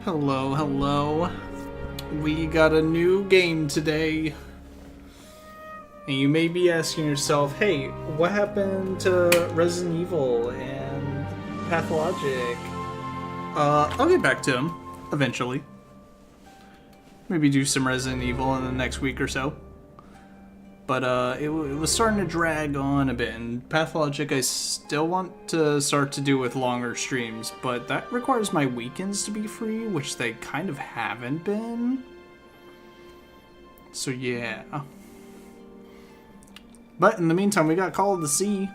Hello, hello. We got a new game today. And you may be asking yourself, hey, what happened to Resident Evil and Pathologic? I'll get back to them eventually. Maybe do some Resident Evil in the next week or so. But it was starting to drag on a bit, and Pathologic I still want to start to do with longer streams, but that requires my weekends to be free, which they kind of haven't been. So yeah. But in the meantime, we got Call of the Sea.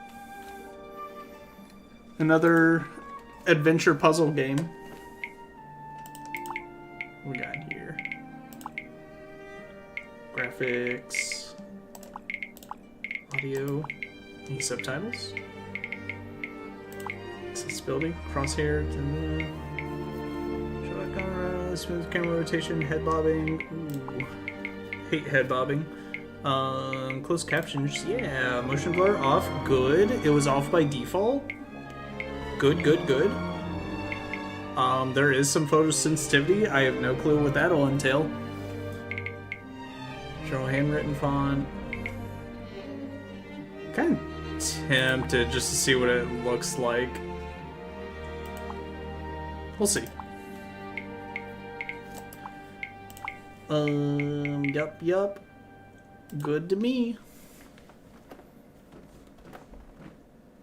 Another adventure puzzle game. What we got here? Graphics. Audio. Any subtitles? Accessibility. Crosshair. Shot camera. Smooth camera rotation. Head bobbing. Ooh. Hate head bobbing. Closed captions. Yeah. Motion blur off. Good. It was off by default. Good, good, good. There is some photosensitivity. I have no clue what that'll entail. Show handwritten font. Kind of tempted just to see what it looks like. We'll see. Yup. Good to me.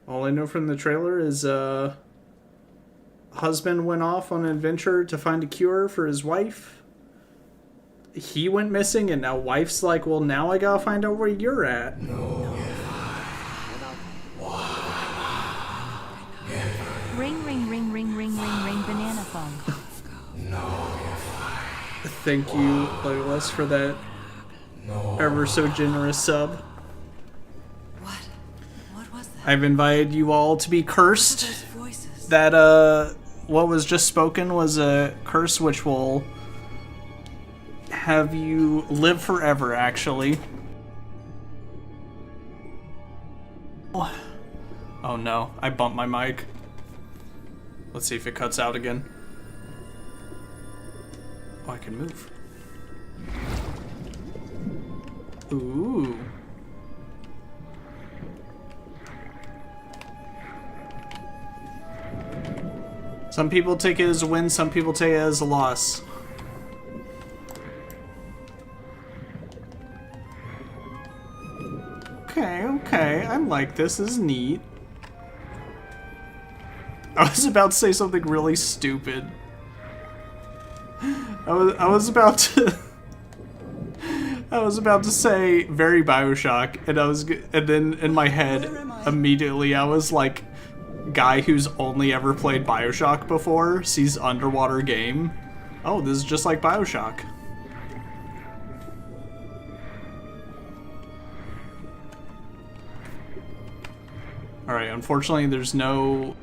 All I know from the trailer is, husband went off on an adventure to find a cure for his wife. He went missing, and now wife's like, well, now I gotta find out where you're at. No. Ring, banana phone. Thank you, Legolas, for that ever so generous sub. What was that? I've invited you all to be cursed. That, what was just spoken was a curse which will have you live forever, actually. Oh no, I bumped my mic. Let's see if it cuts out again. Oh, I can move. Ooh. Some people take it as a win, some people take it as a loss. Okay, I like this. This is neat. I was about to say something really stupid. I was about to I was about to say very BioShock, and then in my head immediately I was like, guy who's only ever played BioShock before sees underwater game. Oh, this is just like BioShock. Alright, unfortunately there's no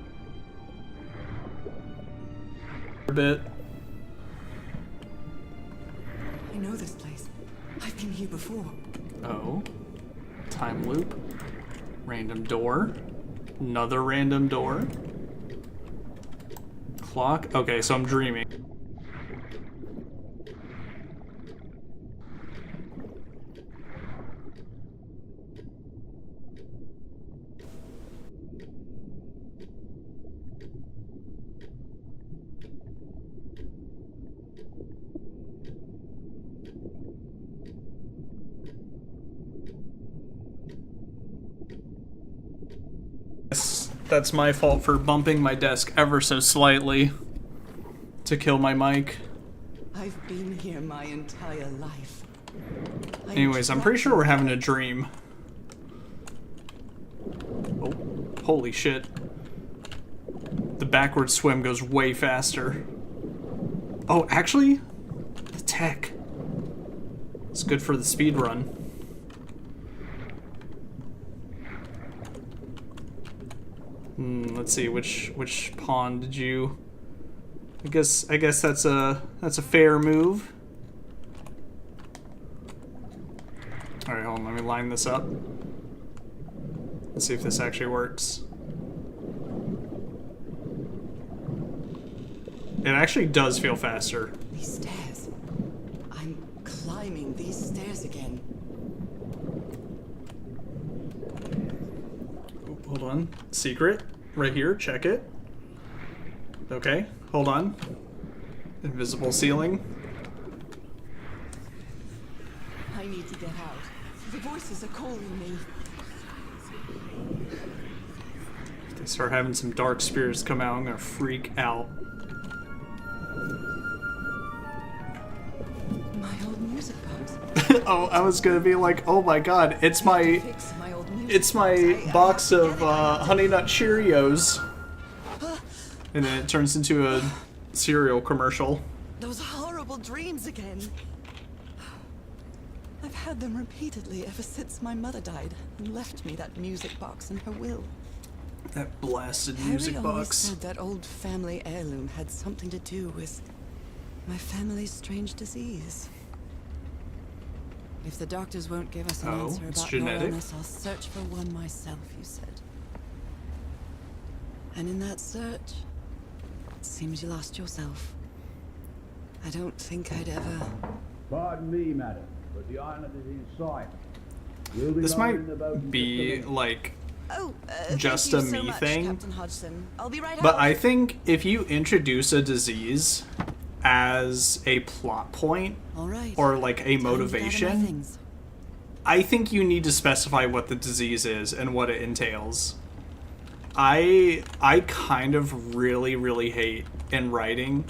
bit. I know this place. I've been here before. Oh. Time loop. Random door. Another random door. Clock. Okay, so I'm dreaming. That's my fault for bumping my desk ever so slightly to kill my mic. I've been here my entire life. Anyways, I'm pretty sure we're having a dream. Oh, holy shit. The backward swim goes way faster. Oh, actually, the tech. It's good for the speed run. Let's see, which pawn did you? I guess that's a fair move. All right, hold on, let me line this up. Let's see if this actually works. It actually does feel faster. These stairs. I'm climbing these stairs again. Hold on. Secret. Right here. Check it. Okay. Hold on. Invisible ceiling. I need to get out. The voices are calling me. If they start having some dark spirits come out, I'm gonna freak out. My old music box. Oh, I was gonna be like, oh my god, it's my Fix my old music it's my box. box of Honey Nut Cheerios. And then it turns into a cereal commercial. Those horrible dreams again. I've had them repeatedly ever since my mother died and left me that music box in her will. That blasted music Harry always box. said that old family heirloom had something to do with my family's strange disease. If the doctors won't give us an Oh, answer it's about your genetic? illness, I'll search for one myself, you said. And in that search, it seems you lost yourself. I don't think I'd ever... Pardon me, madam, but the island is in sight. We'll be This loading the might boat in be just a minute. like, Oh, Just thank you a so me much, thing. Captain Hodgson. I'll be right but out. I think if you introduce a disease as a plot point All right. or like a Time to gather my motivation, things. I think you need to specify what the disease is and what it entails. I kind of really hate in writing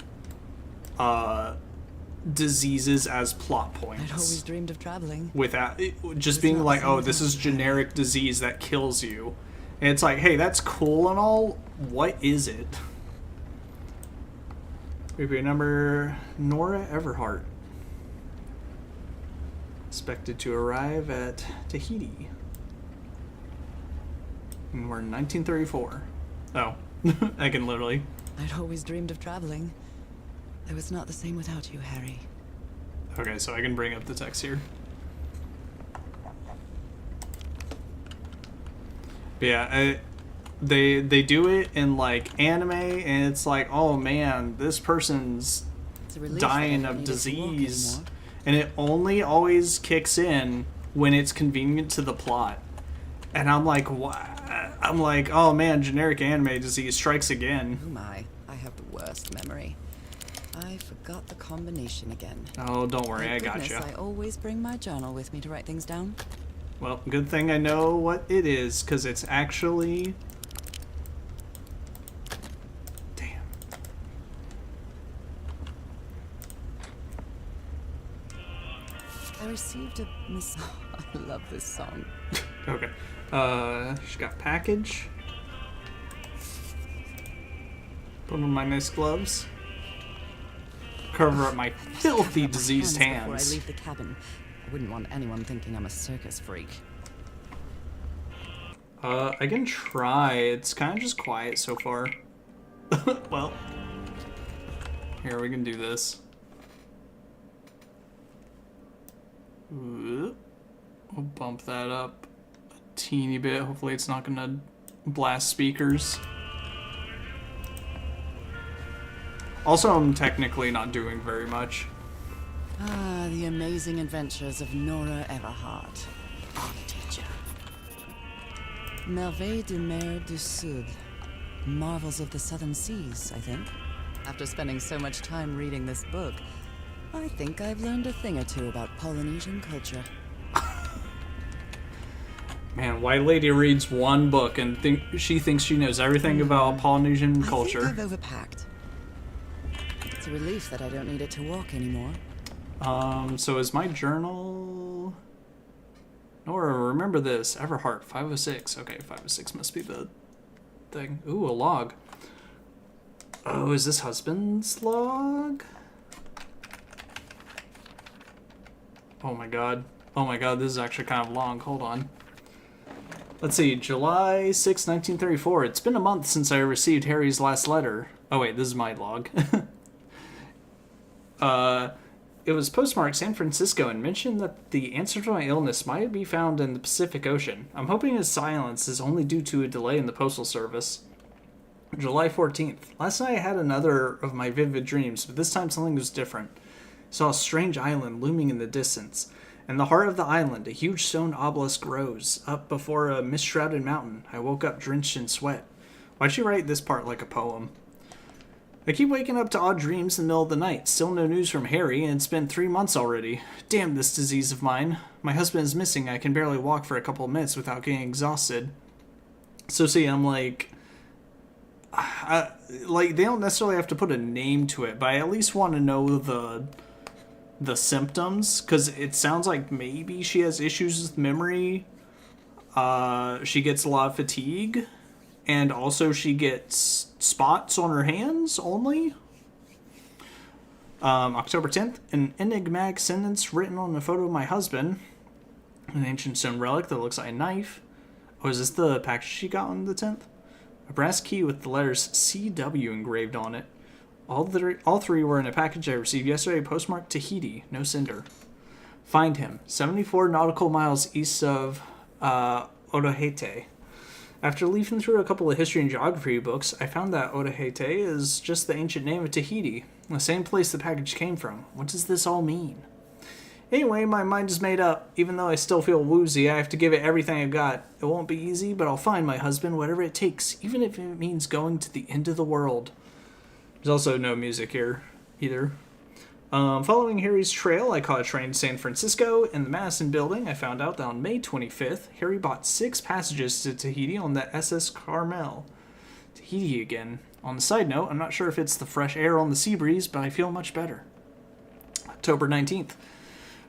diseases as plot I'd always points dreamed of traveling. without just It's being not like, the oh, same this thing. is generic disease that kills you. And it's like, hey, that's cool and all. What is it? Maybe number Nora Everhart. Expected to arrive at Tahiti. And we're in 1934. Oh, I can literally. I'd always dreamed of traveling. It was not the same without you, Harry. Okay, so I can bring up the text here. But yeah, they do it in like anime, and it's like, oh man, this person's It's a relief that I dying don't of need it to walk disease, anymore. and it only always kicks in when it's convenient to the plot. And I'm like, what? I'm like, oh man, generic anime disease strikes again. Oh my, I have the worst memory. I forgot the combination again. Oh, don't worry, Thank I goodness gotcha. I always bring my journal with me to write things down. Well, good thing I know what it is, because it's actually... Damn. I received a miss. I love this song. Okay. She got package. Put on my nice gloves. Cover up my filthy diseased Before I hands. leave the cabin, I wouldn't want anyone thinking I'm a circus freak. I can try. It's kind of just quiet so far. Well, here we can do this. We'll bump that up a teeny bit. Hopefully it's not gonna blast speakers. Also, I'm technically not doing very much. Ah, the amazing adventures of Nora Everhart, art teacher. Merveilles de Mer du Sud. Marvels of the Southern Seas, I think. After spending so much time reading this book, I think I've learned a thing or two about Polynesian culture. Man, White Lady reads one book and she thinks she knows everything about Polynesian I culture. think I've overpacked. It's a relief that I don't need it to walk anymore. So is my journal... Nora, remember this. Everhart, 506. Okay, 506 must be the thing. Ooh, a log. Oh, is this husband's log? Oh my god. Oh my god, this is actually kind of long. Hold on. Let's see, July 6, 1934. It's been a month since I received Harry's last letter. Oh wait, this is my log. It was postmarked San Francisco and mentioned that the answer to my illness might be found in the Pacific Ocean. I'm hoping his silence is only due to a delay in the postal service. July 14th. Last night I had another of my vivid dreams, but this time something was different. I saw a strange island looming in the distance. In the heart of the island, a huge stone obelisk rose up before a mist-shrouded mountain. I woke up drenched in sweat. Why'd she write this part like a poem? I keep waking up to odd dreams in the middle of the night. Still no news from Harry, and it's been 3 months already. Damn this disease of mine. My husband is missing. I can barely walk for a couple of minutes without getting exhausted. So see, I'm like they don't necessarily have to put a name to it, but I at least want to know the symptoms, because it sounds like maybe she has issues with memory. She gets a lot of fatigue, and also she gets spots on her hands only. October 10th, an enigmatic sentence written on a photo of my husband. An ancient stone relic that looks like a knife. Oh, is this the package she got on the 10th? A brass key with the letters CW engraved on it. All three were in a package I received yesterday, postmarked Tahiti, no sender. Find him, 74 nautical miles east of Otaheite. After leafing through a couple of history and geography books, I found that Otaheite is just the ancient name of Tahiti, the same place the package came from. What does this all mean? Anyway, my mind is made up. Even though I still feel woozy, I have to give it everything I've got. It won't be easy, but I'll find my husband, whatever it takes, even if it means going to the end of the world. There's also no music here, either. Following Harry's trail, I caught a train to San Francisco. In the Madison building, I found out that on May 25th, Harry bought 6 passages to Tahiti on the SS Carmel. Tahiti again. On the side note, I'm not sure if it's the fresh air on the sea breeze, but I feel much better. October 19th.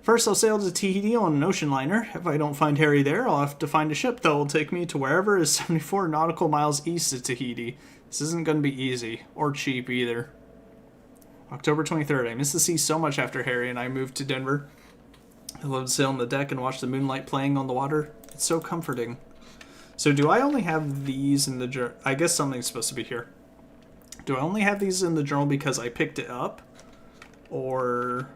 First, I'll sail to Tahiti on an ocean liner. If I don't find Harry there, I'll have to find a ship that will take me to wherever is 74 nautical miles east of Tahiti. This isn't going to be easy, or cheap either. October 23rd. I miss the sea so much after Harry and I moved to Denver. I love to sit on the deck and watch the moonlight playing on the water. It's so comforting. So do I only have these in the journal? I guess something's supposed to be here. Do I only have these in the journal because I picked it up? Or...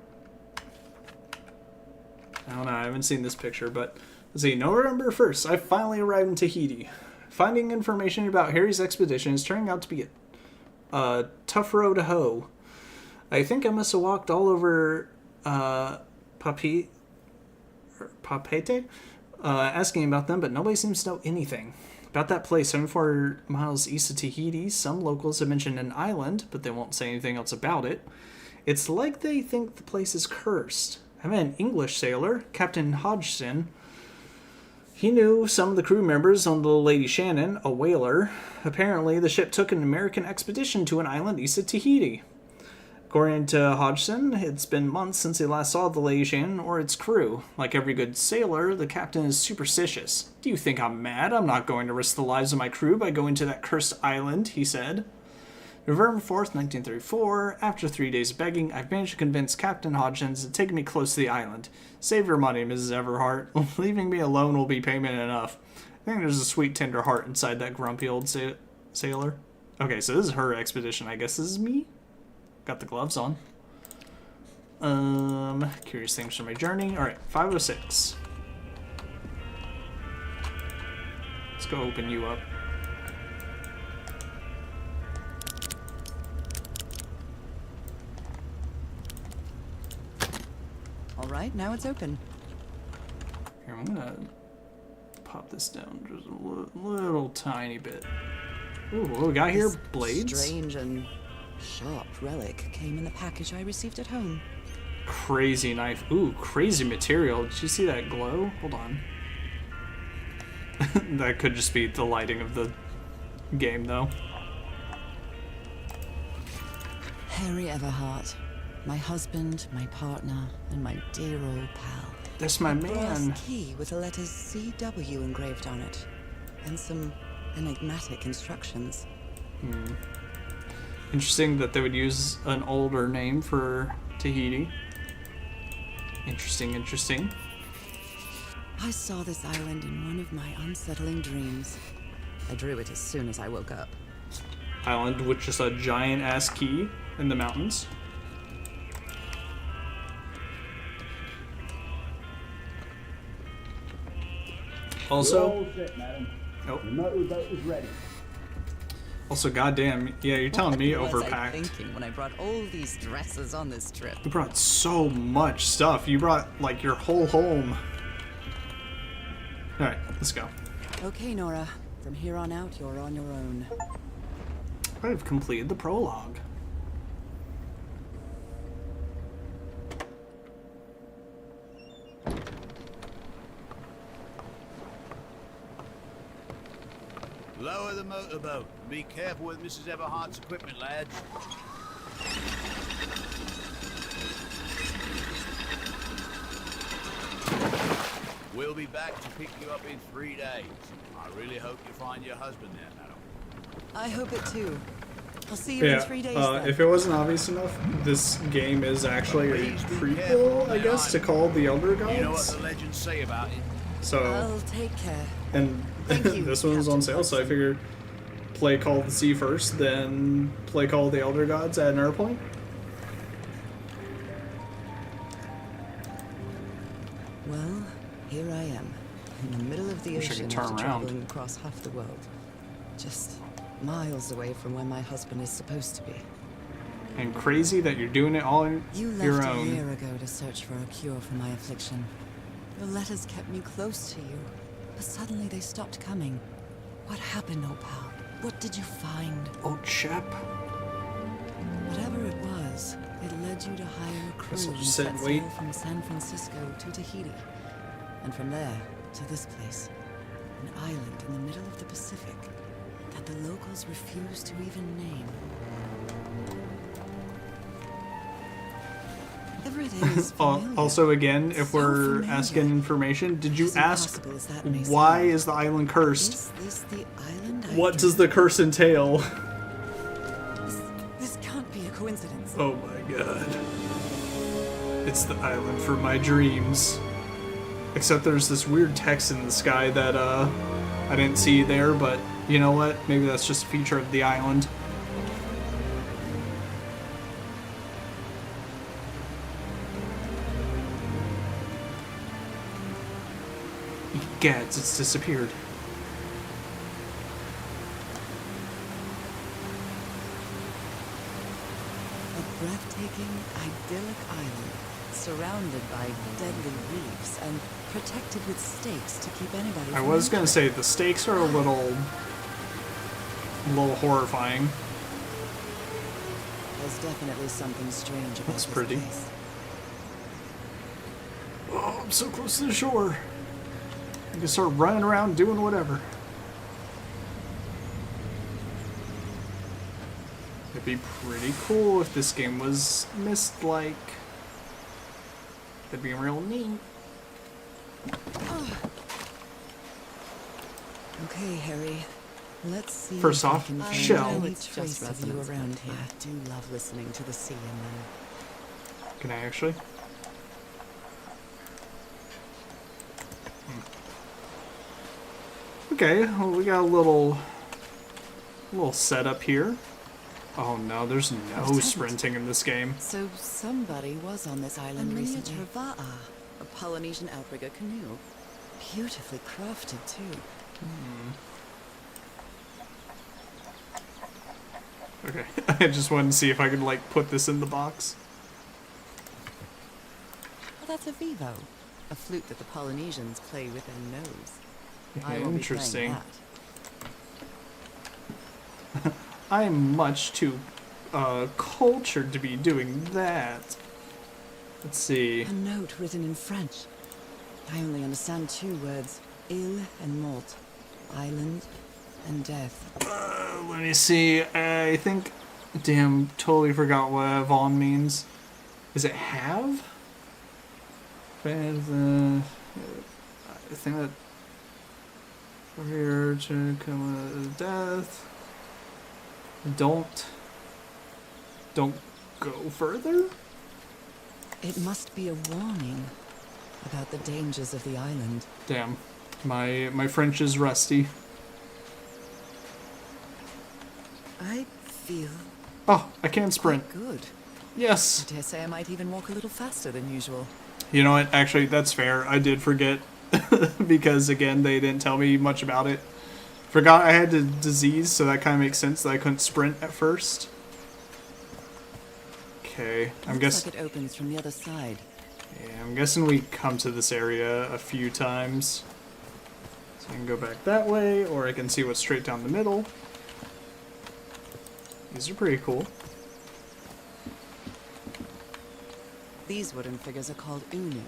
I don't know, I haven't seen this picture, but let's see. November 1st, I finally arrived in Tahiti. Finding information about Harry's expedition is turning out to be a tough road to hoe. I think I must have walked all over Papeete, asking about them, but nobody seems to know anything. About that place, 74 miles east of Tahiti, some locals have mentioned an island, but they won't say anything else about it. It's like they think the place is cursed. I met an English sailor, Captain Hodgson. He knew some of the crew members on the Lady Shannon, a whaler. Apparently, the ship took an American expedition to an island east of Tahiti. According to Hodgson, it's been months since he last saw the Lady Shannon or its crew. Like every good sailor, the captain is superstitious. Do you think I'm mad? I'm not going to risk the lives of my crew by going to that cursed island, he said. November 4th, 1934, after 3 days of begging, I've managed to convince Captain Hodgson to take me close to the island. Save your money, Mrs. Everhart. Leaving me alone will be payment enough. I think there's a sweet, tender heart inside that grumpy old sailor. Okay, so this is her expedition. I guess this is me? Got the gloves on. Curious things from my journey. Alright, 506. Let's go open you up. Alright, now it's open. Here, I'm gonna pop this down just a little tiny bit. Ooh, what do we got here? This Blades? strange and sharp relic came in the package I received at home. Crazy knife. Ooh, crazy material. Did you see that glow? Hold on. That could just be the lighting of the game, though. Harry Everhart. My husband, my partner, and my dear old pal. That's my A man. brass key with the letters CW engraved on it. And some enigmatic instructions. Interesting that they would use an older name for Tahiti. Interesting, interesting. I saw this island in one of my unsettling dreams. I drew it as soon as I woke up. Island with just a giant ass key in the mountains. You're Also, all set, madam. Nope. The motorboat is ready. Also, goddamn, yeah, you're telling me What was I overpacked. thinking when I brought all these dresses on this trip? You brought so much stuff. You brought, like, your whole home. Alright, let's go. Okay, Nora. From here on out, you're on your own. I've completed the prologue. Lower the motorboat. Be careful with Mrs. Everhart's equipment, lads. We'll be back to pick you up in 3 days. I really hope you find your husband there, madam. I hope it too. I'll see you in 3 days then. If it wasn't obvious enough, this game is actually a Please be prequel, careful on I that guess, to island. call the Elder You know what Gods. the legends say about it? So, I'll take care. and Thank you, this one's on Captain sale, so I Hudson. figured play Call of the Sea first, then play Call of the Elder Gods at another point. Well, here I am, in the middle of the Wish I ocean could turn after around. traveling across half the world. Just miles away from where my husband is supposed to be. And crazy that you're doing it all on You your left a own. year ago to search for a cure for my affliction. Your letters kept me close to you, but suddenly they stopped coming. What happened, Opal? What did you find? Oh, Shep. Whatever it was, it led you to hire a Guess crew I'll and just sit set and wait. sail from San Francisco to Tahiti. And from there to this place, an island in the middle of the Pacific that the locals refuse to even name. Whatever it is, familiar. Also, again, if So we're familiar. asking information, did you As ask impossible as that may why seem. is the island cursed? Is this the island I What does the curse entail? This can't be a coincidence. Oh my god. It's the island for my dreams. Except there's this weird text in the sky that I didn't see there, but you know what? Maybe that's just a feature of the island. Gads, it's disappeared. A breathtaking, idyllic island, surrounded by deadly reefs and protected with stakes to keep anybody I from was gonna say entering. the stakes are a little horrifying. There's definitely something strange about That's this pretty. place. Oh, I'm so close to the shore. I can start running around doing whatever. It'd be pretty cool if this game was Mist-like. That'd be real neat. Okay, Harry. Let's see. First if we off, can find Shell. any It's trace just of you resonance, around but here. I do love listening to the sea and then Can I actually? Okay, well, we got a little setup here. Oh no, there's no Lieutenant. sprinting in this game. So somebody was on this a island recently. miniature va'a, a Polynesian outrigger canoe. Beautifully crafted too. Okay, I just wanted to see if I could like put this in the box. Well, that's a vivo, a flute that the Polynesians play with their nose. I will Interesting. be playing that. I'm much too cultured to be doing that. Let's see. A note written in French. I only understand 2 words. Île and mort. Island and death. Let me see. I think. Damn, totally forgot what Vaughn means. Is it have? I think that. For here to come to death. Don't go further? It must be a warning about the dangers of the island. Damn. My French is rusty. I feel Oh, I can sprint. good. Yes. I dare say I might even walk a little faster than usual. You know what? Actually, that's fair. I did forget. Because, again, they didn't tell me much about it. Forgot I had the disease, so that kind of makes sense that I couldn't sprint at first. Okay, I'm Looks guessing. like it opens from the other side. Yeah, I'm guessing we come to this area a few times. So I can go back that way, or I can see what's straight down the middle. These are pretty cool. These wooden figures are called Unu.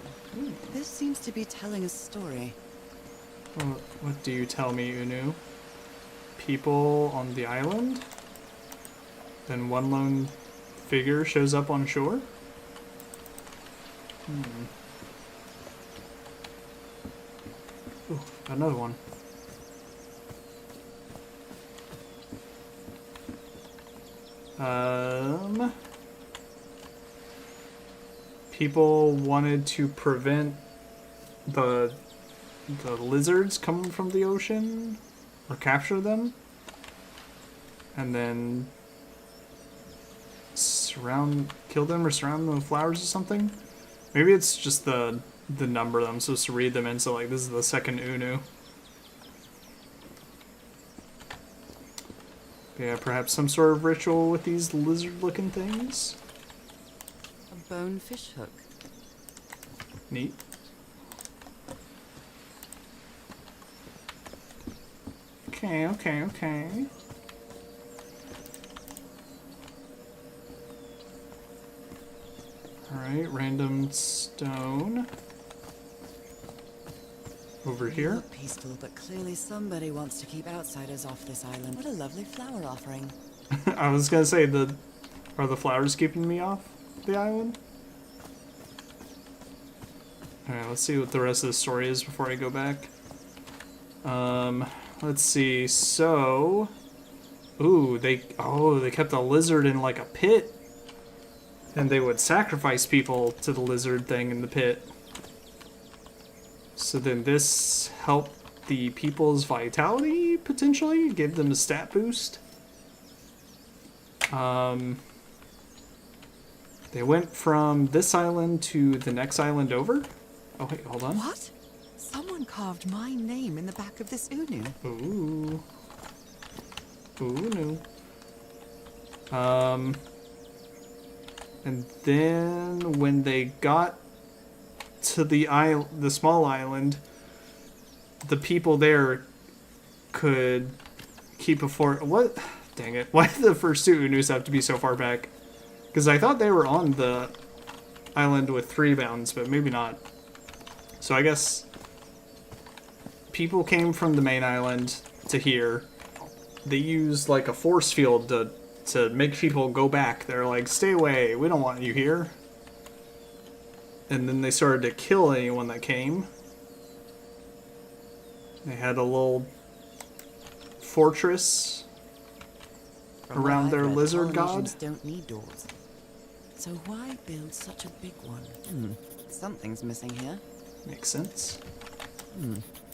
This seems to be telling a story. Well, what do you tell me, Unu? People on the island? Then one lone figure shows up on shore? Ooh, got another one. People wanted to prevent the lizards coming from the ocean, or capture them, and then kill them or surround them with flowers or something. Maybe it's just the number that I'm supposed to read them in, so like this is the second Unu. Yeah, perhaps some sort of ritual with these lizard-looking things. A bone fish hook. Neat. Okay. Alright, random stone. Over They here. look peaceful, but clearly somebody wants to keep outsiders off this island. What a lovely flower offering. I was gonna say, are the flowers keeping me off the island? Alright, let's see what the rest of the story is before I go back. Let's see, so... Ooh, they kept a lizard in like a pit. And they would sacrifice people to the lizard thing in the pit. So then this helped the people's vitality, potentially? Give them a stat boost? They went from this island to the next island over? Oh wait, hold on. What? Someone carved my name in the back of this Unu. Ooh. Ooh, no. And then when they got to the small island, the people there could keep a fort. What? Dang it. Why did the first two Unus have to be so far back? Because I thought they were on the island with 3 mountains, but maybe not. So I guess people came from the main island to here. They used like a force field to make people go back. They're like, stay away, we don't want you here. And then they started to kill anyone that came. They had a little fortress From around what their I've read, lizard god. Polynesians don't need doors. So why build such a big one? Something's missing here. Makes sense.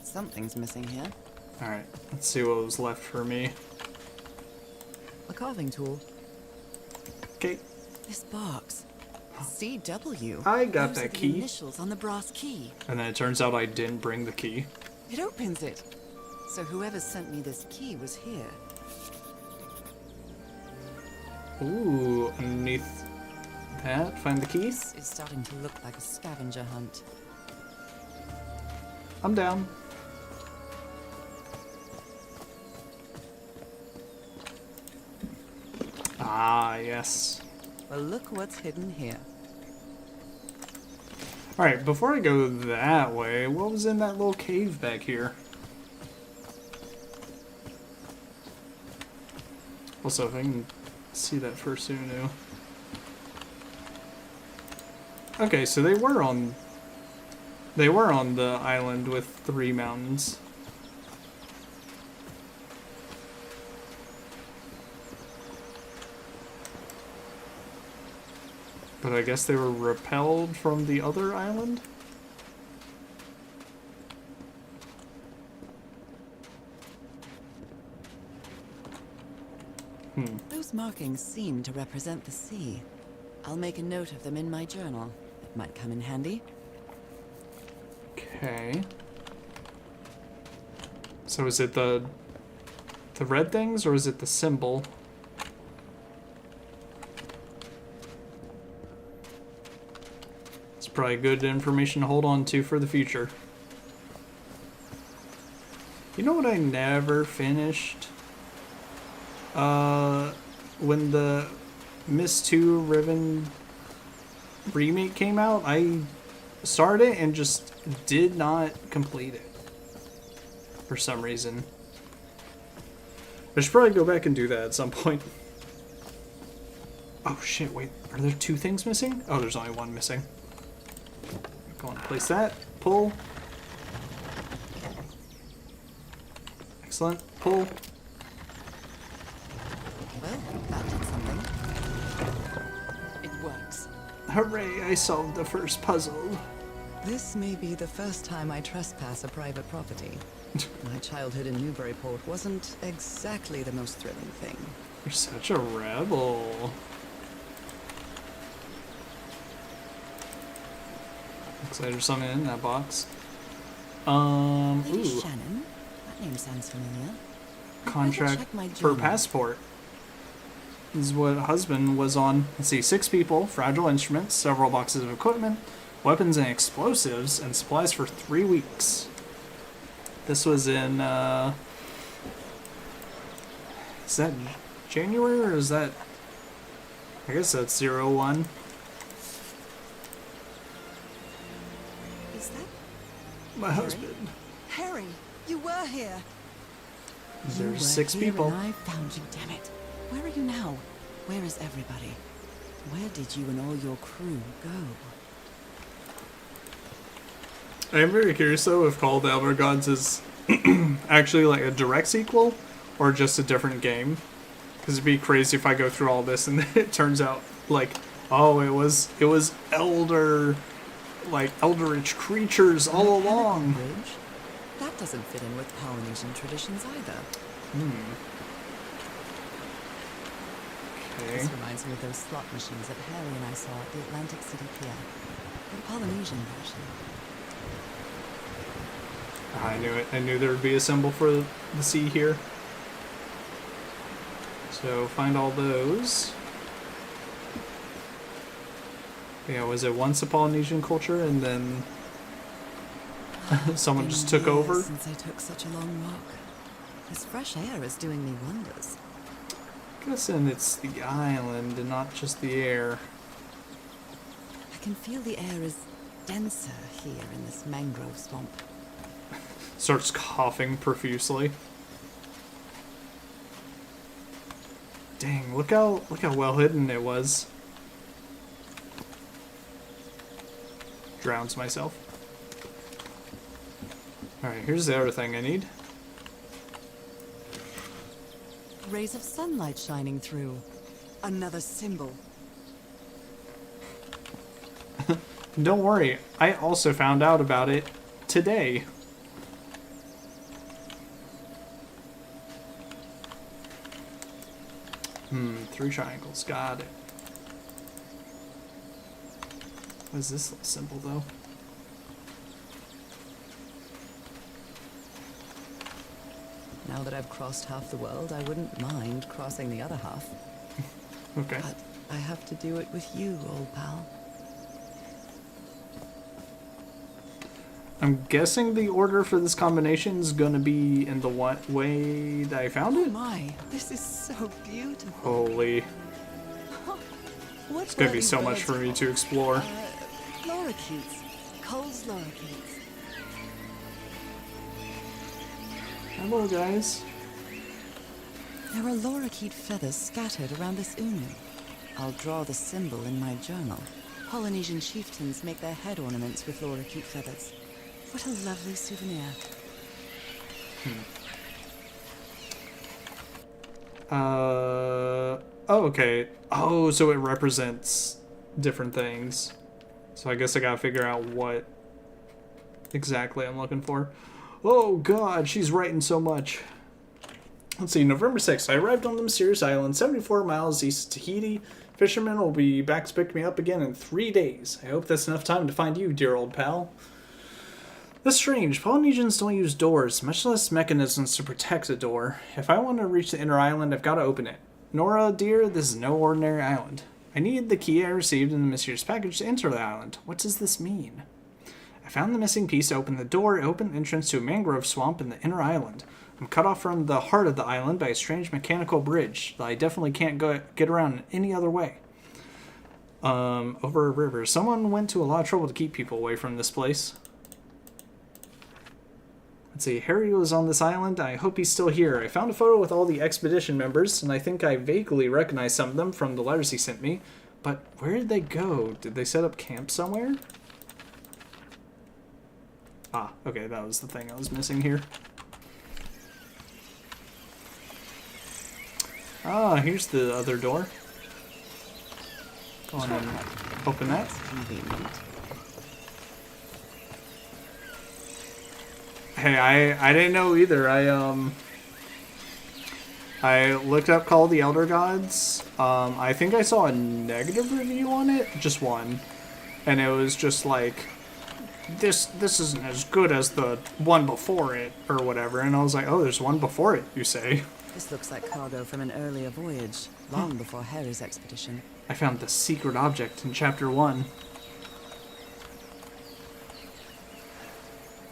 Something's missing here. Alright, let's see what was left for me. A carving tool. Okay, This box. CW. I got Those that are the key. initials on the brass key. and then it turns out I didn't bring the key. It opens it. So whoever sent me this key was here. Ooh, underneath that, find the key. This is starting to look like a scavenger hunt. I'm down. Ah, yes. Well, look what's hidden here. Alright, before I go that way, what was in that little cave back here? Also, if I can see that first Unu. Okay, so they were on the island with 3 mountains. But I guess they were repelled from the other island? Those markings seem to represent the sea. I'll make a note of them in my journal. It might come in handy. Okay. So is it the The red things, or is it the symbol? It's probably good information to hold on to for the future. You know what I never finished? When the Myst 2 Riven remake came out, I started it and just did not complete it. For some reason. I should probably go back and do that at some point. Oh shit, wait. Are there 2 things missing? Oh, there's only 1 missing. Go on, place that. Pull. Excellent. Pull. Well, that did something. It works. Hooray, I solved the first puzzle. This may be the first time I trespass a private property. My childhood in Newburyport wasn't exactly the most thrilling thing. You're such a rebel. Looks like there's something in that box. Lady Ooh. Shannon? That name sounds familiar. Contract check my for journal. passport. This is what husband was on. Let's see, 6 people, fragile instruments, several boxes of equipment, weapons and explosives, and supplies for 3 weeks. This was in, is that January, or is that, I guess that's 01. Is that My husband. Harry? You were here. There's 6 people. And I found you, damn it. Where are you now? Where is everybody? Where did you and all your crew go? I am very curious though if Call of the Elder Gods is actually like a direct sequel or just a different game. Because it'd be crazy if I go through all this and then it turns out like, oh, it was eldritch creatures all along. Bridge? That doesn't fit in with Polynesian traditions either. Okay. This reminds me of those slot machines that Harry and I saw at the Atlantic City Pier. The Polynesian version. I knew it. I knew there would be a symbol for the sea here. So find all those. Yeah, was it once a Polynesian culture and then someone just took over? Since I took such a long walk. This fresh air is doing me wonders. Guessing it's the island and not just the air. I can feel the air is denser here in this mangrove swamp. Starts coughing profusely. Dang, look how well hidden it was. Drowns myself. Alright, here's the other thing I need. Rays of sunlight shining through. Another symbol. Don't worry, I also found out about it today. 3 triangles, got it. What is this little symbol though? Now that I've crossed half the world, I wouldn't mind crossing the other half. Okay. But I have to do it with you, old pal. I'm guessing the order for this combination is gonna be in the way that I found Oh it? my, this is so beautiful. Holy. What It's gonna were be these so much birds for me called? to explore. Lorikeets. Cole's lorikeets. Hello, guys. There are lorikeet feathers scattered around this unu. I'll draw the symbol in my journal. Polynesian chieftains make their head ornaments with lorikeet feathers. What a lovely souvenir. Oh, okay. Oh, so it represents different things. So I guess I gotta figure out what exactly I'm looking for. Oh god, she's writing so much. Let's see, November 6th, I arrived on the mysterious island, 74 miles east of Tahiti. Fishermen will be back to pick me up again in 3 days. I hope that's enough time to find you, dear old pal. That's strange. Polynesians don't use doors, much less mechanisms to protect a door. If I want to reach the inner island, I've got to open it. Nora, dear, this is no ordinary island. I need the key I received in the mysterious package to enter the island. What does this mean? I found the missing piece to open the door. It opened the entrance to a mangrove swamp in the inner island. I'm cut off from the heart of the island by a strange mechanical bridge that I definitely can't get around in any other way. Over a river. Someone went to a lot of trouble to keep people away from this place. Let's see, Harry was on this island. I hope he's still here. I found a photo with all the expedition members, and I think I vaguely recognize some of them from the letters he sent me. But where did they go? Did they set up camp somewhere? Ah, okay, that was the thing I was missing here. Ah, here's the other door. Go on and open that. Convenient. Hey, I didn't know either. I looked up Call of the Elder Gods. I think I saw a negative review on it, just one, and it was just like, this isn't as good as the one before it or whatever. And I was like, oh, there's one before it, you say? This looks like cargo from an earlier voyage, long before Harry's expedition. I found the secret object in chapter 1.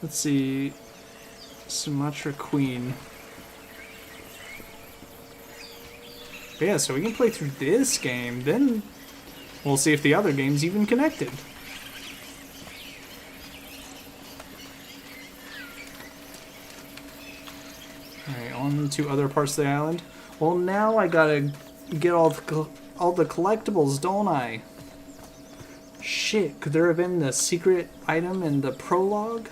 Let's see. Sumatra Queen. But yeah, so we can play through this game, then we'll see if the other game's even connected. Alright, on to other parts of the island. Well, now I gotta get all the collectibles, don't I? Shit, could there have been the secret item in the prologue?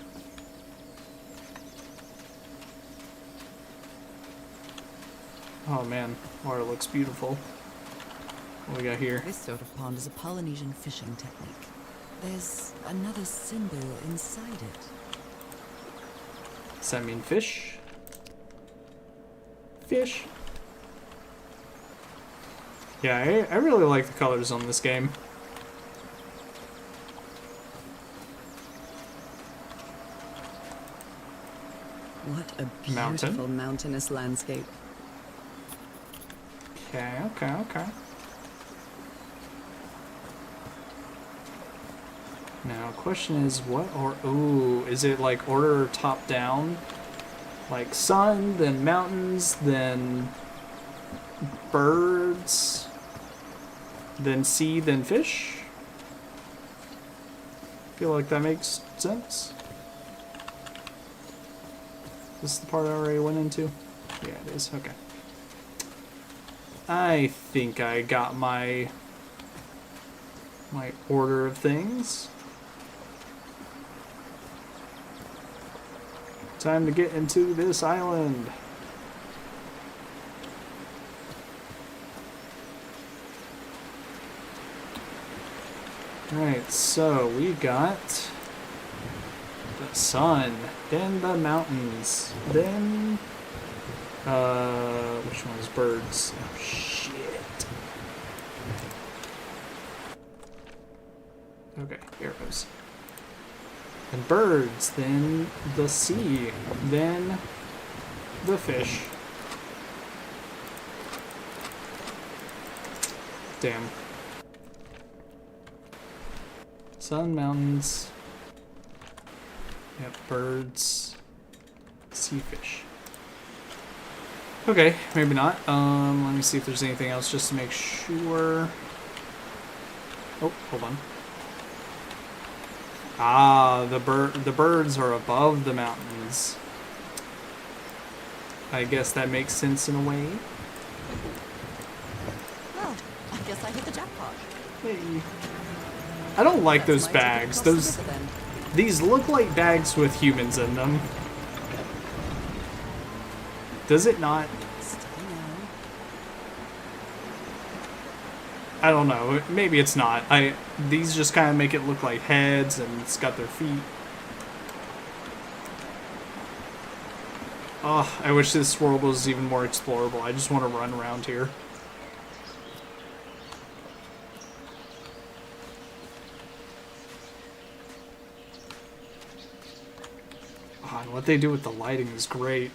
Oh man, water looks beautiful. What we got here? This sort of pond is a Polynesian fishing technique. There's another symbol inside it. Does that mean fish? Fish? Yeah, I really like the colors on this game. What a Mountain. beautiful mountainous landscape. Okay. Now, question is, what or ooh, is it like order top down? Like sun, then mountains, then birds, then sea, then fish? Feel like that makes sense. This is the part I already went into? Yeah, it is. Okay. I think I got my order of things. Time to get into this island. Alright, so we got the sun, then the mountains, then which one is birds? Oh shit. Okay, arrows. Then birds, then the sea, then the fish. Damn. Sun, mountains. Yep, birds, sea fish. Okay, maybe not. Let me see if there's anything else just to make sure. Oh, hold on. Ah, the birds are above the mountains. I guess that makes sense in a way. Well, I guess I hit the jackpot. Hey. I don't like That's those my ticket bags. across the river, then. These look like bags with humans in them. Does it not? Steady now. I don't know. Maybe it's not. These just kind of make it look like heads, and it's got their feet. Oh, I wish this world was even more explorable. I just want to run around here. what they do with the lighting is great.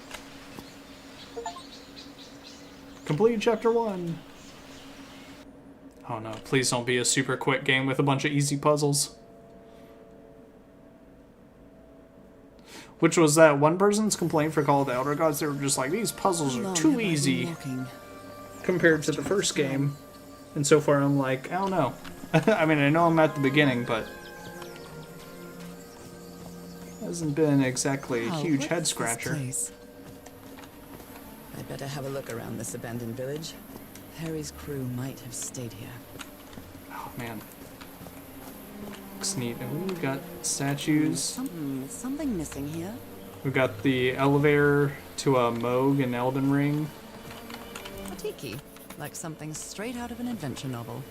Complete chapter 1. Oh no, please don't be a super quick game with a bunch of easy puzzles. Which was that one person's complaint for Call of the Elder Gods. They were just like, these puzzles How are long too have I been easy walking? compared to the first game. And so far I'm like, I don't know. I mean, I know I'm at the beginning, but hasn't been exactly a Wow, huge what head is this scratcher. place? I'd better have a look around this abandoned village. Harry's crew might have stayed here. Oh man. Looks neat. And we got statues. Something missing here. We've got the elevator to a Moog in Elden Ring. A tiki, like something straight out of an adventure novel.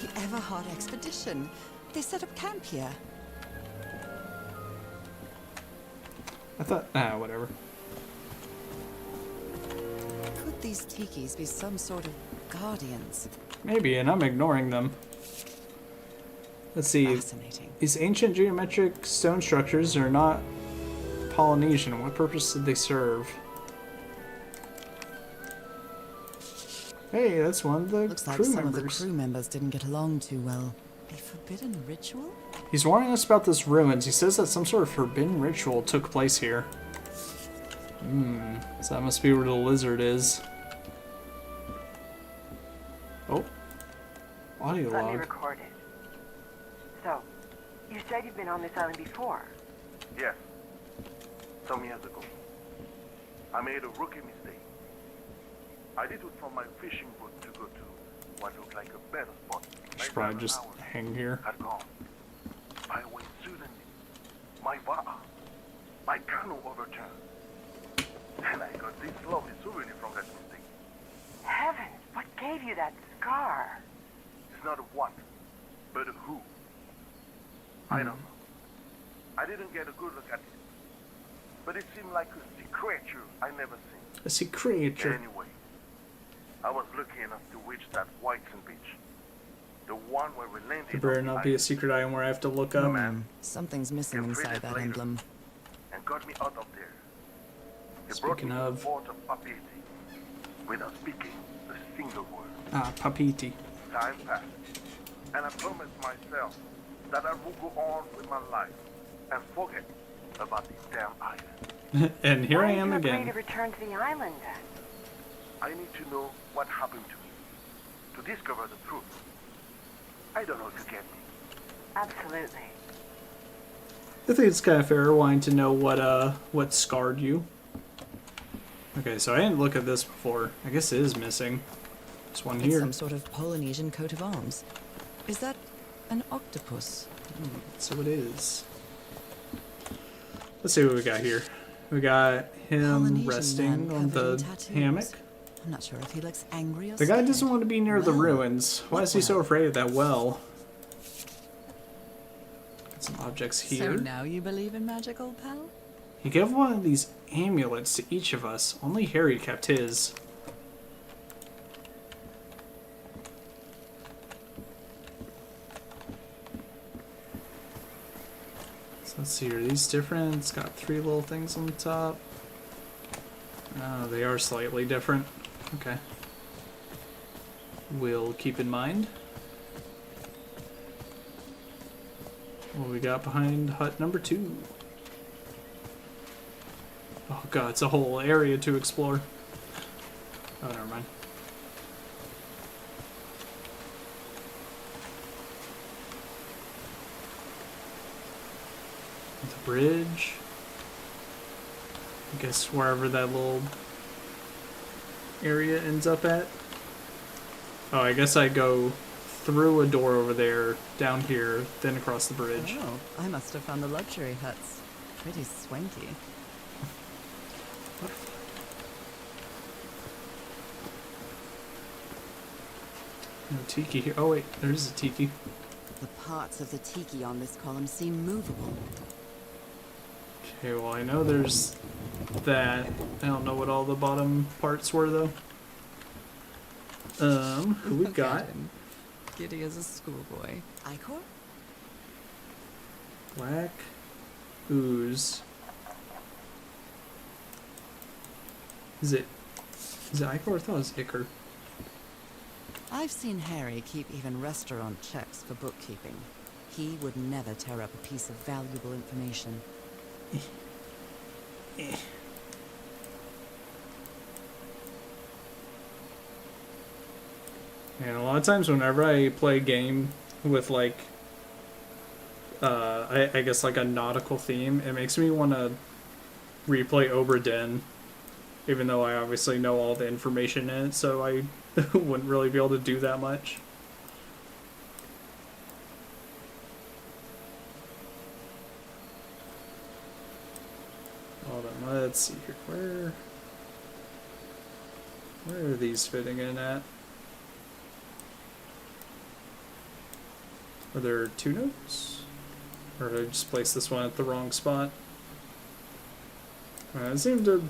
The Everhard expedition. They set up camp here. I thought, whatever. Could these tikis be some sort of guardians? Maybe, and I'm ignoring them. Let's see. Fascinating. These ancient geometric stone structures are not Polynesian. What purpose did they serve? Hey, that's one of the Looks like crew some members. of the crew members didn't get along too well. A forbidden ritual? He's warning us about this ruins. He says that some sort of forbidden ritual took place here. So that must be where the lizard is. Oh. Audio Let me log. record it. So, you said you've been on this island before. Yes. Some years ago. I made a rookie mistake. I did it from my fishing boat to go to what looked like a better spot. Should probably just hang here. Had gone. I went suddenly. My wa'a, my canoe overturned. And I got this lovely souvenir from that mistake. Heavens, what gave you that scar? It's not a what, but a who. I don't know. I didn't get a good look at it. But it seemed like a sea creature I never seen. A sea creature. Anyway, I was lucky enough to reach that Whiteson beach. The one where we landed. There better on the not be a island. secret item where I have to look up. Man. Something's missing You're inside free that later. emblem. And got me out of there. He brought Speaking me of- to the port of Papiti without speaking a single word. Ah, Papiti. Time passed, and I promised myself that I would go on with my life and forget about this damn island. And here Why I did am you agree again. to return to the island? I need to know what happened to me, to discover the truth. I don't know if you get me. Absolutely. I think it's kind of fair wanting to know what scarred you. Okay, so I didn't look at this before. I guess it is missing. There's one It's here. some sort of Polynesian coat of arms. Is that an octopus? So it is. Let's see what we got here. We got him Polynesian resting man on covered in the tattoos. hammock. I'm not sure if he looks angry or The guy scared. doesn't want to be near the Well, ruins. Why what is he so well? afraid of that well? Got some objects here. So now you believe in magical, pal? He gave one of these amulets to each of us. Only Harry kept his. So let's see, are these different? It's got 3 little things on the top. They are slightly different. Okay. We'll keep in mind. What we got behind hut number 2? Oh god, it's a whole area to explore. Oh, never mind. The bridge. I guess wherever that little area ends up at. Oh, I guess I go through a door over there, down here, then across the bridge. Oh, I must have found the luxury huts. Pretty swanky. No tiki here. Oh wait, there is a tiki. The parts of the tiki on this column seem movable. Okay, well I know there's that. I don't know what all the bottom parts were though. Who we Look got? at him. Giddy as a schoolboy. Icor? Black ooze. Is it Ichor? I thought it was Ichor. I've seen Harry keep even restaurant checks for bookkeeping. He would never tear up a piece of valuable information. And a lot of times whenever I play a game with like I guess like a nautical theme, it makes me want to replay Obra Dinn, even though I obviously know all the information in it, so I wouldn't really be able to do that much. Hold on, let's see here. Where are these fitting in at? Are there two notes? Or did I just place this one at the wrong spot? It seemed to...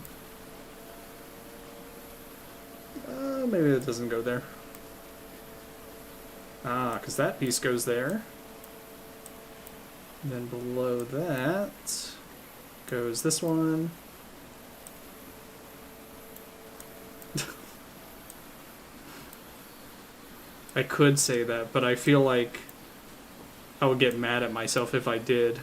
maybe it doesn't go there. Ah, because that piece goes there. And then below that goes this one. I could say that, but I feel like I would get mad at myself if I did.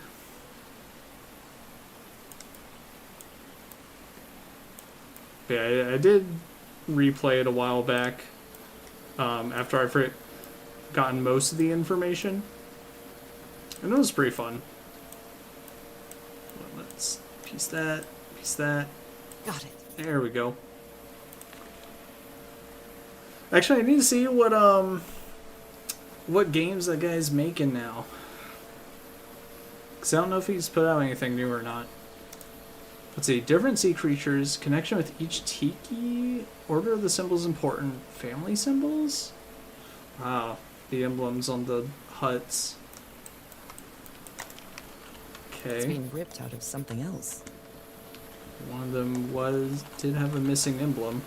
Yeah, I did replay it a while back after I've gotten most of the information, and it was pretty fun. Well, let's piece that. Got it. There we go. Actually, I need to see what games that guy's making now, because I don't know if he's put out anything new or not. Let's see. Different sea creatures. Connection with each tiki. Order of the symbols important. Family symbols? Wow. The emblems on the huts. It's Okay. being ripped out of something else. One of them did have a missing emblem.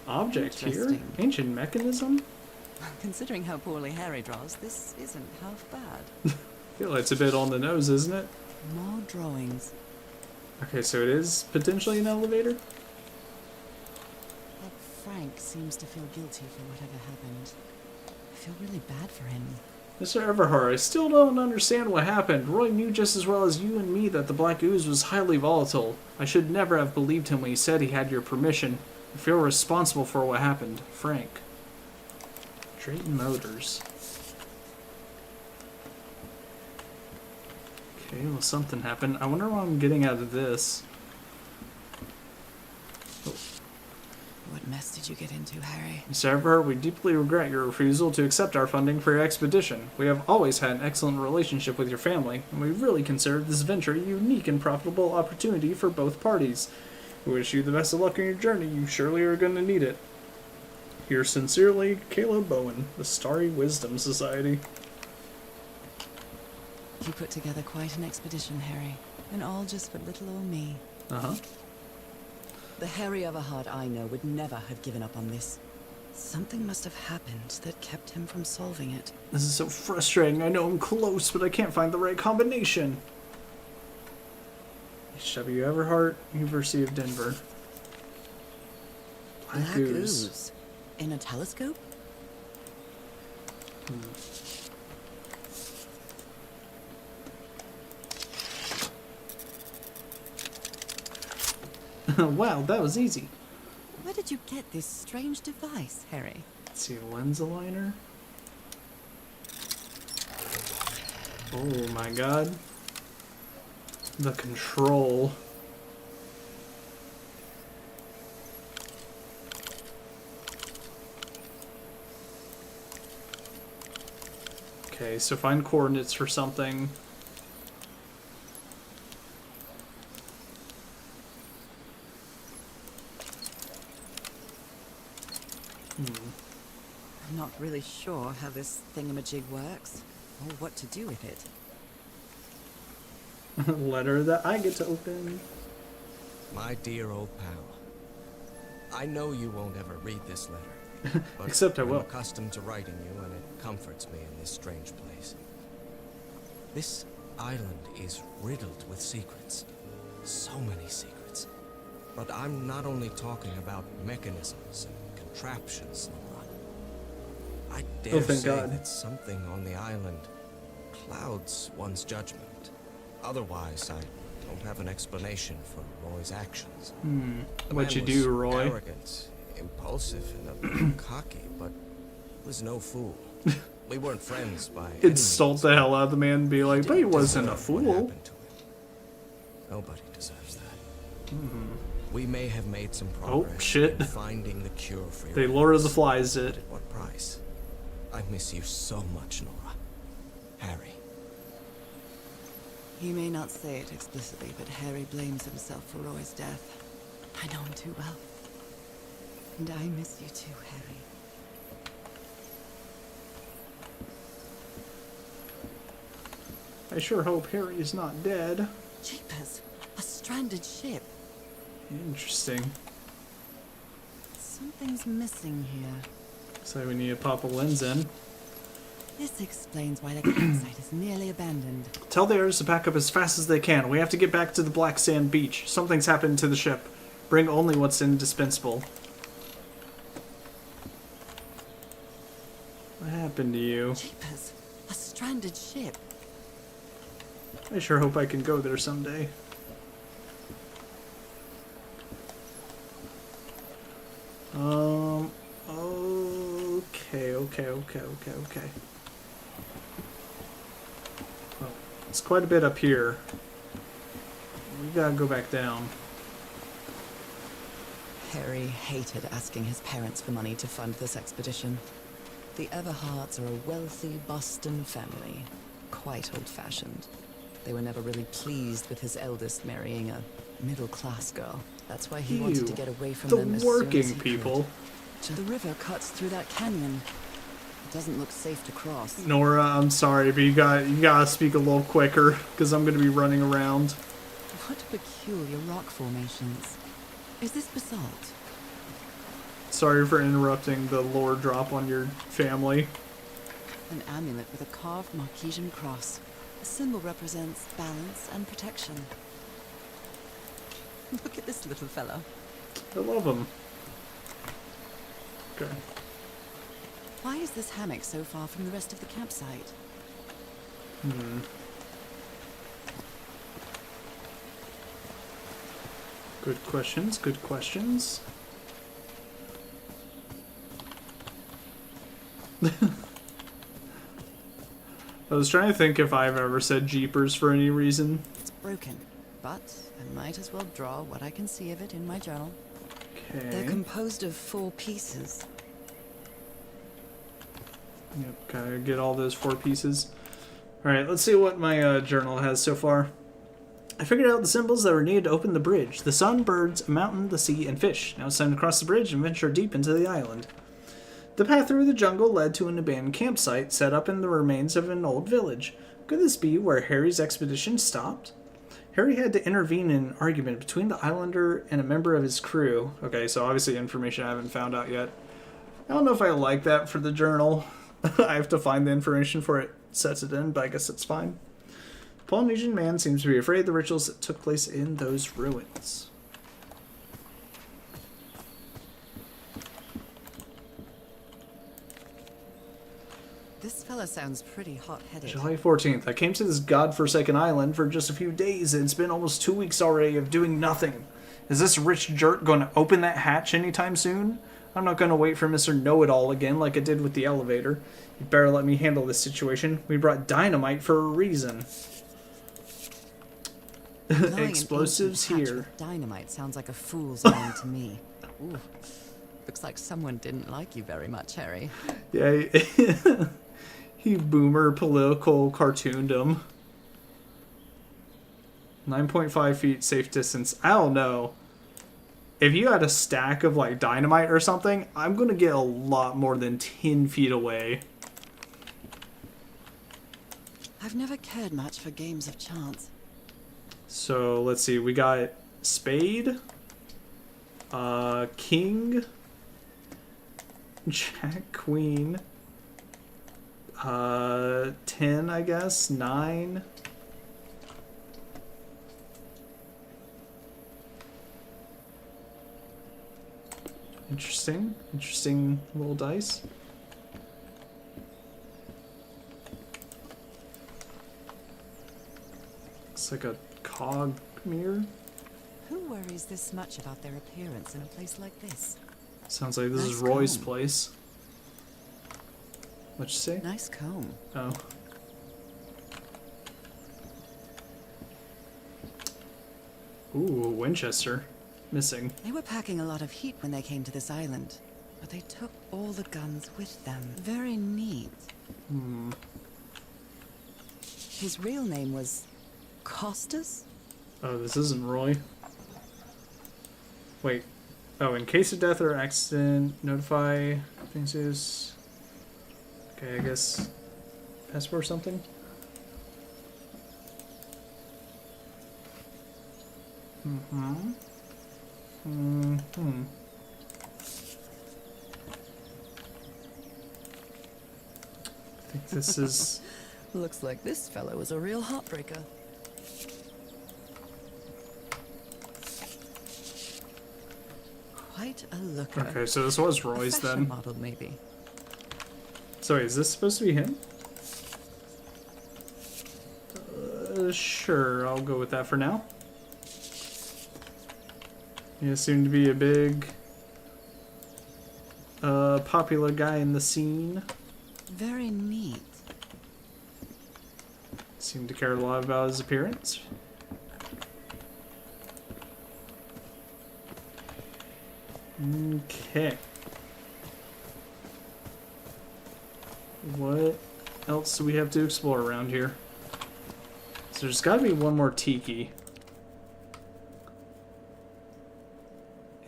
Object here? Interesting. Ancient mechanism? Considering how poorly Harry draws, this isn't half bad. I feel like it's a bit on the nose, isn't it? More drawings. Okay, so it is potentially an elevator? But Frank seems to feel guilty for whatever happened. I feel really bad for him. Mr. Everhart, I still don't understand what happened. Roy knew just as well as you and me that the black ooze was highly volatile. I should never have believed him when he said he had your permission. I feel responsible for what happened. Frank. Drayton Motors. Okay, well, something happened. I wonder what I'm getting out of this. What mess did you get into, Harry? Mr. Everhart, we deeply regret your refusal to accept our funding for your expedition. We have always had an excellent relationship with your family, and we really consider this venture a unique and profitable opportunity for both parties. We wish you the best of luck on your journey. You surely are going to need it. Yours sincerely, Caleb Bowen, the Starry Wisdom Society. You put together quite an expedition, Harry. And all just for little old me. Uh-huh. The Harry Everhart I know would never have given up on this. Something must have happened that kept him from solving it. This is so frustrating. I know I'm close, but I can't find the right combination. H.W. Everhart, University of Denver. Black ooze. In a telescope? Wow, that was easy. Where did you get this strange device, Harry? Let's see, lens aligner. Oh my god. The control. Okay, so find coordinates for something. I'm not really sure how this thingamajig works, or what to do with it. Letter that I get to open. My dear old pal, I know you won't ever read this letter, But Except I I'm will. accustomed to writing you, and it comforts me in this strange place. This island is riddled with secrets. So many secrets. But I'm not only talking about mechanisms and contraptions, Nora. I dare thank say God. that something on the island clouds one's judgment. Otherwise, I don't have an explanation for Roy's actions. The What'd man you do, was Roy? Arrogant, impulsive, and a bit cocky, but he was no fool. We weren't friends by any Insult means, the hell out of the man and be like, but he wasn't a deserve what fool. happened to him. Nobody deserves that. We may have made some progress shit. in finding the cure for your They Lord of the illness. Flies But it. at what price? I miss you so much, Nora. Harry. He may not say it explicitly, but Harry blames himself for Roy's death. I know him too well. And I miss you too, Harry. I sure hope Harry's not dead. Jeepers, a stranded ship. Interesting. Something's missing here. So we need to pop a lens in. This explains why the campsite is nearly abandoned. Tell the heirs to pack up as fast as they can. We have to get back to the Black Sand Beach. Something's happened to the ship. Bring only what's indispensable. What happened to you? Jeepers, a stranded ship. I sure hope I can go there someday. Okay. Well, it's quite a bit up here. We gotta go back down. Harry hated asking his parents for money to fund this expedition. The Everhards are a wealthy Boston family, quite old-fashioned. They were never really pleased with his eldest marrying a middle-class girl. That's why he wanted to get away from them as The soon as working he people. could. The river cuts through that canyon. It doesn't look safe to cross. Nora, I'm sorry, but you gotta speak a little quicker, because I'm gonna be running around. What peculiar rock formations. Is this basalt? Sorry for interrupting the lore drop on your family. An amulet with a carved Marquesian cross. The symbol represents balance and protection. Look at this little fellow. I love them. Okay. Why is this hammock so far from the rest of the campsite? Good questions, good questions. I was trying to think if I've ever said Jeepers for any reason. It's broken, but I might as well draw what I can see of it in my journal. They're Okay. composed of 4 pieces. Yep, gotta get all those 4 pieces. Alright, let's see what my journal has so far. I figured out the symbols that were needed to open the bridge. The sun, birds, a mountain, the sea, and fish. Now it's time to cross the bridge and venture deep into the island. The path through the jungle led to an abandoned campsite set up in the remains of an old village. Could this be where Harry's expedition stopped? Harry had to intervene in an argument between the islander and a member of his crew. Okay, so obviously information I haven't found out yet. I don't know if I like that for the journal. I have to find the information for it sets it in, but I guess it's fine. The Polynesian man seems to be afraid of the rituals that took place in those ruins. This fella sounds pretty hot-headed. July 14th. I came to this godforsaken island for just a few days, and it's been almost 2 weeks already of doing nothing. Is this rich jerk going to open that hatch anytime soon? I'm not going to wait for Mr. Know-It-All again like I did with the elevator. You'd better let me handle this situation. We brought dynamite for a reason. Blowing an Explosives ancient hatch here. with dynamite sounds like a fool's errand to me. Ooh. Looks like someone didn't like you very much, Harry. Yeah, he boomer political cartooned him. 9.5 feet safe distance. I don't know. If you had a stack of like dynamite or something, I'm gonna get a lot more than 10 feet away. I've never cared much for games of chance. So let's see, we got spade, king, Jack, queen. 10, I guess. 9. Interesting. Interesting little dice. It's like a cog mirror. Who worries this much about their appearance in a place like this? Sounds like this is Nice Roy's comb. place. What'd you say? Nice comb. Oh. Ooh, Winchester. Missing. They were packing a lot of heat when they came to this island, but they took all the guns with them. Very neat. Hmm. His real name was Costas? Oh, this isn't Roy. Wait. Oh, in case of death or accident, notify things is. Okay, I guess passport or something. Mm-hmm. Mm-hmm. I think this is. Looks like this fellow was a real heartbreaker. Quite a looker. Okay, so this was A Roy's fashion then. model, maybe. So wait, is this supposed to be him? Sure, I'll go with that for now. He seemed to be a big, popular guy in the scene. Very neat. Seemed to care a lot about his appearance. Okay. What else do we have to explore around here? So there's got to be one more tiki.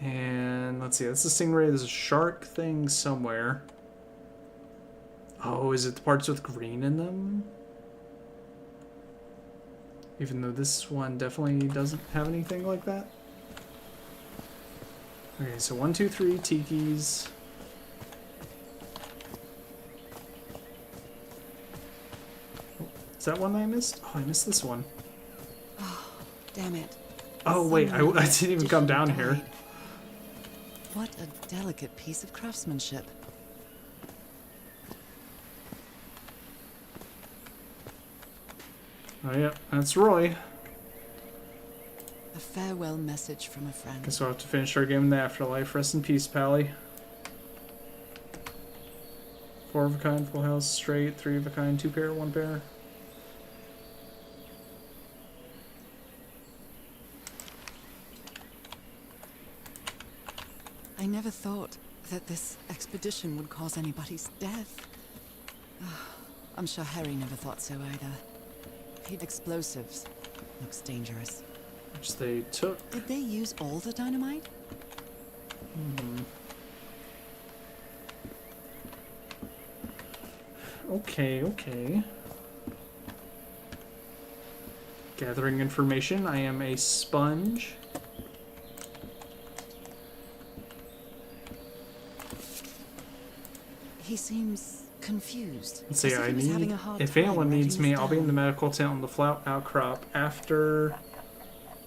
And let's see, that's the stingray. There's a shark thing somewhere. Oh, is it the parts with green in them? Even though this one definitely doesn't have anything like that. Okay, so 1, 2, 3 tikis. Oh, is that one I missed? Oh, I missed this one. Damn it. Oh, wait, I Someone didn't even come down here. died. What a delicate piece of craftsmanship. Oh, yeah, that's Roy. A farewell message from a friend. Guess we'll have to finish our game in the afterlife. Rest in peace, Pally. 4 of a kind, full house, straight, 3 of a kind, 2 pair, 1 pair. I never thought that this expedition would cause anybody's death. I'm sure Harry never thought so either. Explosives. Looks dangerous. Which they took. Did they use all the dynamite? Okay, okay. Gathering information. I am a sponge. He seems confused. Let's see, as if I he was having need. a hard If time anyone needs writing me, this I'll be in the down. medical tent on the flat outcrop after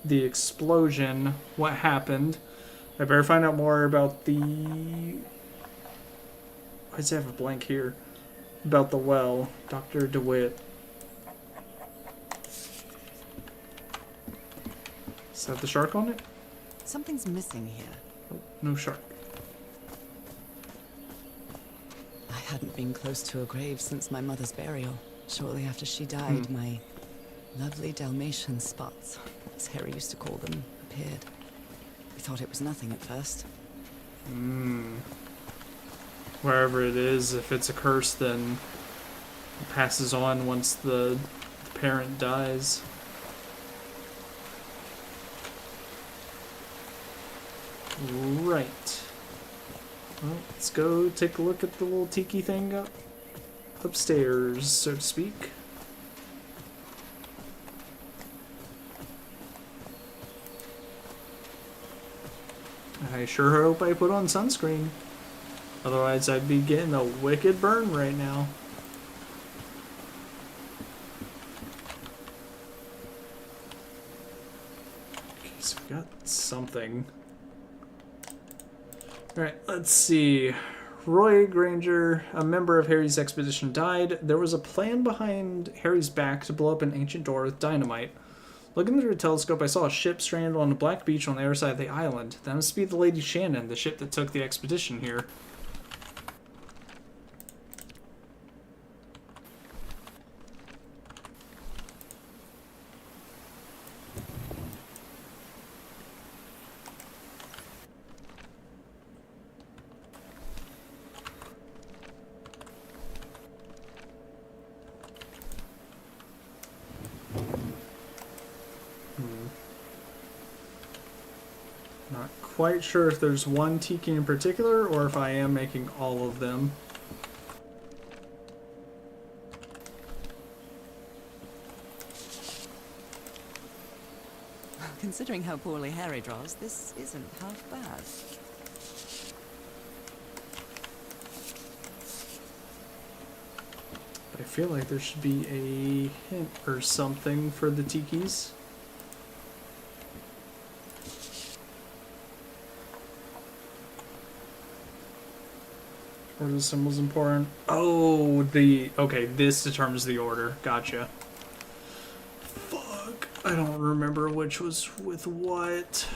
the explosion. What happened? I better find out more about the. Why does it have a blank here? About the well, Dr. DeWitt. Is that the shark on it? Something's missing here. Oh, no shark. I hadn't been close to a grave since my mother's burial. Shortly after she died, my lovely Dalmatian spots, as Harry used to call them, appeared. We thought it was nothing at first. Wherever it is, if it's a curse, then it passes on once the parent dies. Right. Well, let's go take a look at the little tiki thing upstairs, so to speak. I sure hope I put on sunscreen. Otherwise, I'd be getting a wicked burn right now. Okay, so we got something. Alright, let's see. Roy Granger, a member of Harry's expedition, died. There was a plan behind Harry's back to blow up an ancient door with dynamite. Looking through a telescope, I saw a ship stranded on a black beach on the other side of the island. That must be the Lady Shannon, the ship that took the expedition here. Not quite sure if there's one tiki in particular or if I am making all of them. Considering how poorly Harry draws, this isn't half bad. I feel like there should be a hint or something for the tikis. Or the symbol's important. Oh, okay, this determines the order. Gotcha. Fuck. I don't remember which was with what.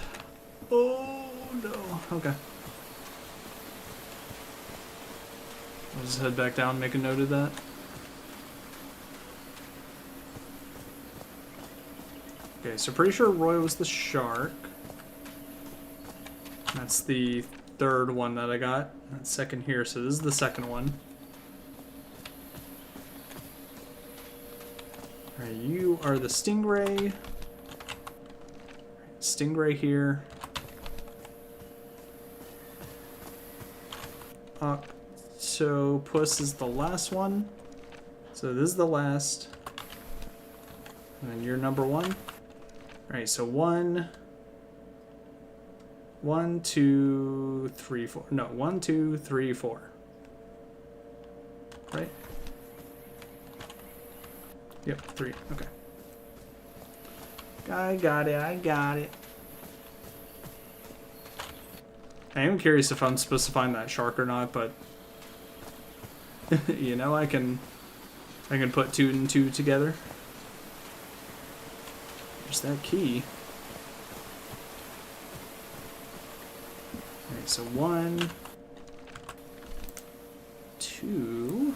Oh, no. Okay. I'll just head back down and make a note of that. Okay, so pretty sure Roy was the shark. That's the third one that I got. That's second here, so this is the second one. Alright, you are the stingray. Stingray here. Octopus is the last one. So this is the last. And then you're number one. Alright, so 1, 2, 3, 4. No, 1, 2, 3, 4. Right? Yep, 3. Okay. I got it. I got it. I am curious if I'm supposed to find that shark or not, but you know, I can put 2 and 2 together. There's that key. Okay, so 1, 2,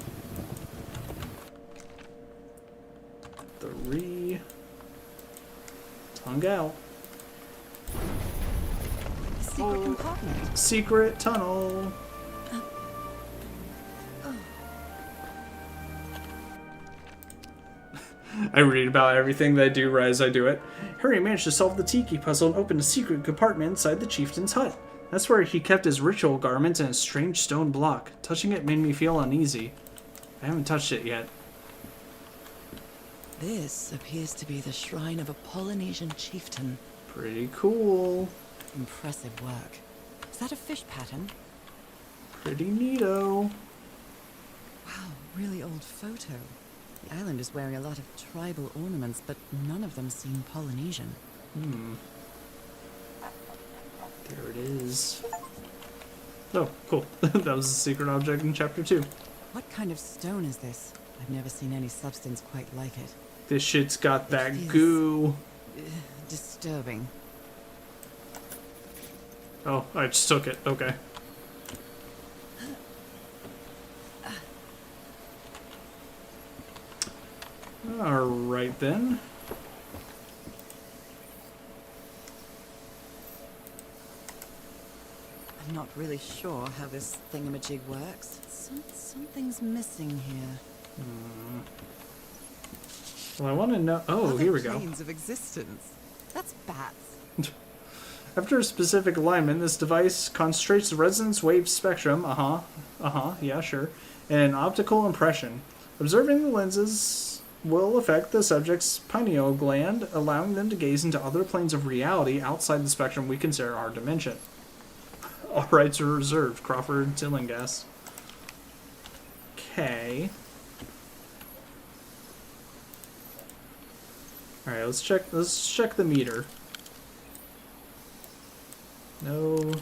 3. Tongue out. Secret compartment. Secret tunnel. I read about everything that I do right as I do it. Harry managed to solve the tiki puzzle and opened a secret compartment inside the chieftain's hut. That's where he kept his ritual garments and a strange stone block. Touching it made me feel uneasy. I haven't touched it yet. This appears to be the shrine of a Polynesian chieftain. Pretty cool. Impressive work. Is that a fish pattern? Pretty neato. Wow, really old photo. The island is wearing a lot of tribal ornaments, but none of them seem Polynesian. There it is. Oh, cool. That was a secret object in chapter 2. What kind of stone is this? I've never seen any substance quite like it. This shit's got that Feels goo. Disturbing. Oh, I just took it. Okay. Alright then. I'm not really sure how this thingamajig works. Something's missing here. Well, I want to know... Oh, Other here we go. planes of existence. That's bats. After a specific alignment, this device concentrates the resonance wave spectrum, yeah, sure, and an optical impression. Observing the lenses will affect the subject's pineal gland, allowing them to gaze into other planes of reality outside the spectrum we consider our dimension. All rights are reserved. Crawford Tillinghast. Okay. All right, let's check the meter. No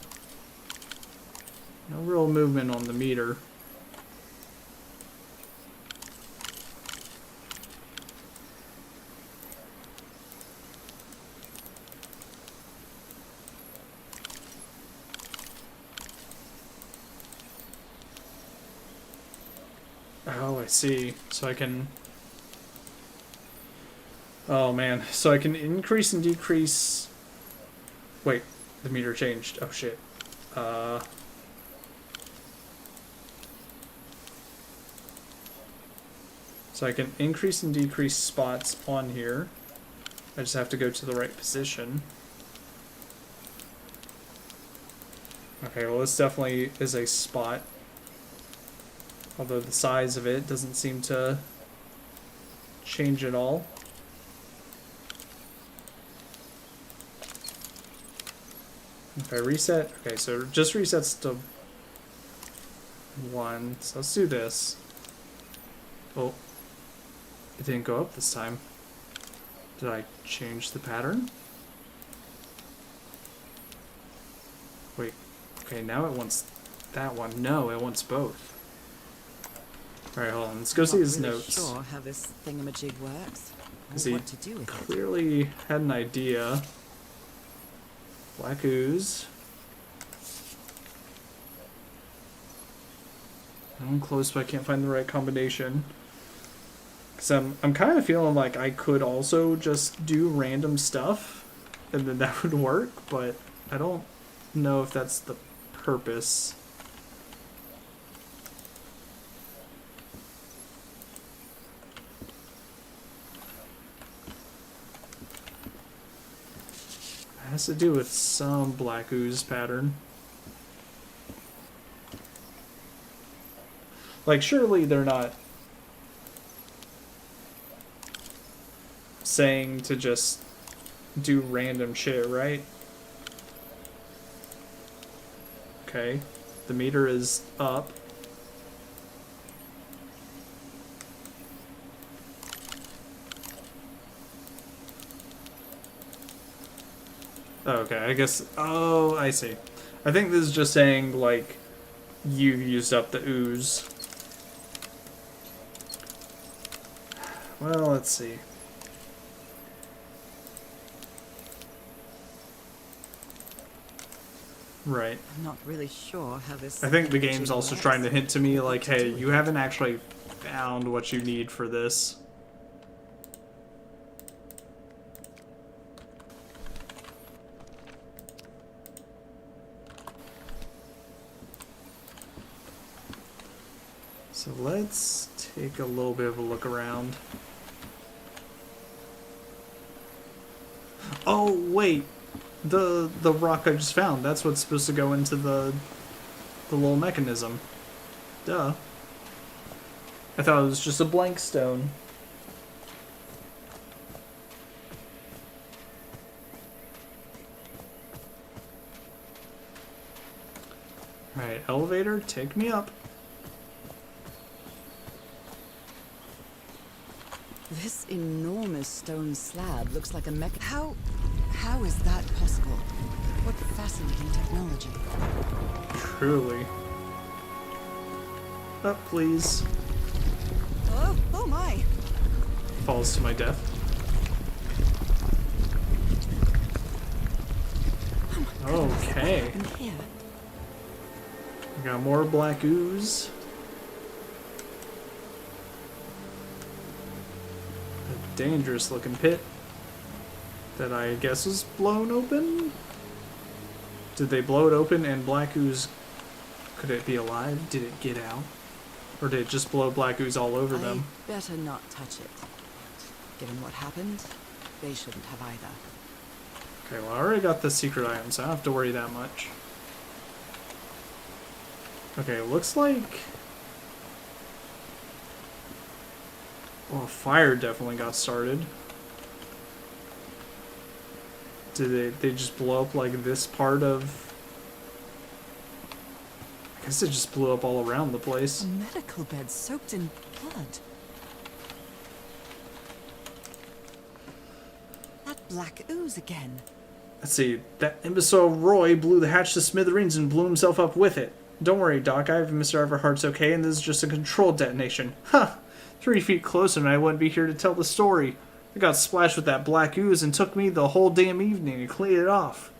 real movement on the meter. Oh, I see. So I can... Oh, man. So I can increase and decrease... Wait, the meter changed. Oh, shit. So I can increase and decrease spots on here. I just have to go to the right position. Okay, well this definitely is a spot. Although the size of it doesn't seem to change at all. If I reset, okay, so it just resets to 1. So let's do this. Oh, it didn't go up this time. Did I change the pattern? Wait, okay, now it wants that one. No, it wants both. Alright, hold on, let's go see his Not really notes. sure how this thingamajig works, Because or he what to do with it. clearly had an idea. Black ooze. I'm close, but I can't find the right combination. Because I'm kind of feeling like I could also just do random stuff, and then that would work, but I don't know if that's the purpose. It has to do with some black ooze pattern. Like, surely they're not saying to just do random shit, right? Okay. The meter is up. Okay, I guess... Oh, I see. I think this is just saying, like, you used up the ooze. Well, let's see. Right. I'm not really sure how this. I think the thingamajig game's also works. trying to hint to me, What like, to hey, do with you it. haven't actually found what you need for this. So let's take a little bit of a look around. Oh, wait! The rock I just found, that's what's supposed to go into the little mechanism. Duh. I thought it was just a blank stone. Alright, elevator, take me up. This enormous stone slab looks like a mech. How is that possible? What fascinating technology. Truly. Up, please. Oh my! Falls to my death. Okay. In here. We got more black ooze. A dangerous looking pit that I guess was blown open? Did they blow it open and black ooze... Could it be alive? Did it get out? Or did it just blow black ooze all over them? I better not touch it. Given what happened, they shouldn't have either. Okay, well I already got the secret item, so I don't have to worry that much. Okay, looks like... Well, fire definitely got started. Did they just blow up like this part of I guess it just blew up all around the place. A medical bed soaked in blood. That black ooze again. Let's see. That imbecile Roy blew the hatch to smithereens and blew himself up with it. Don't worry, Doc. I have Mr. Everhart's okay, and this is just a controlled detonation. Huh. 3 feet closer and I wouldn't be here to tell the story. I got splashed with that black ooze and took me the whole damn evening to clean it off.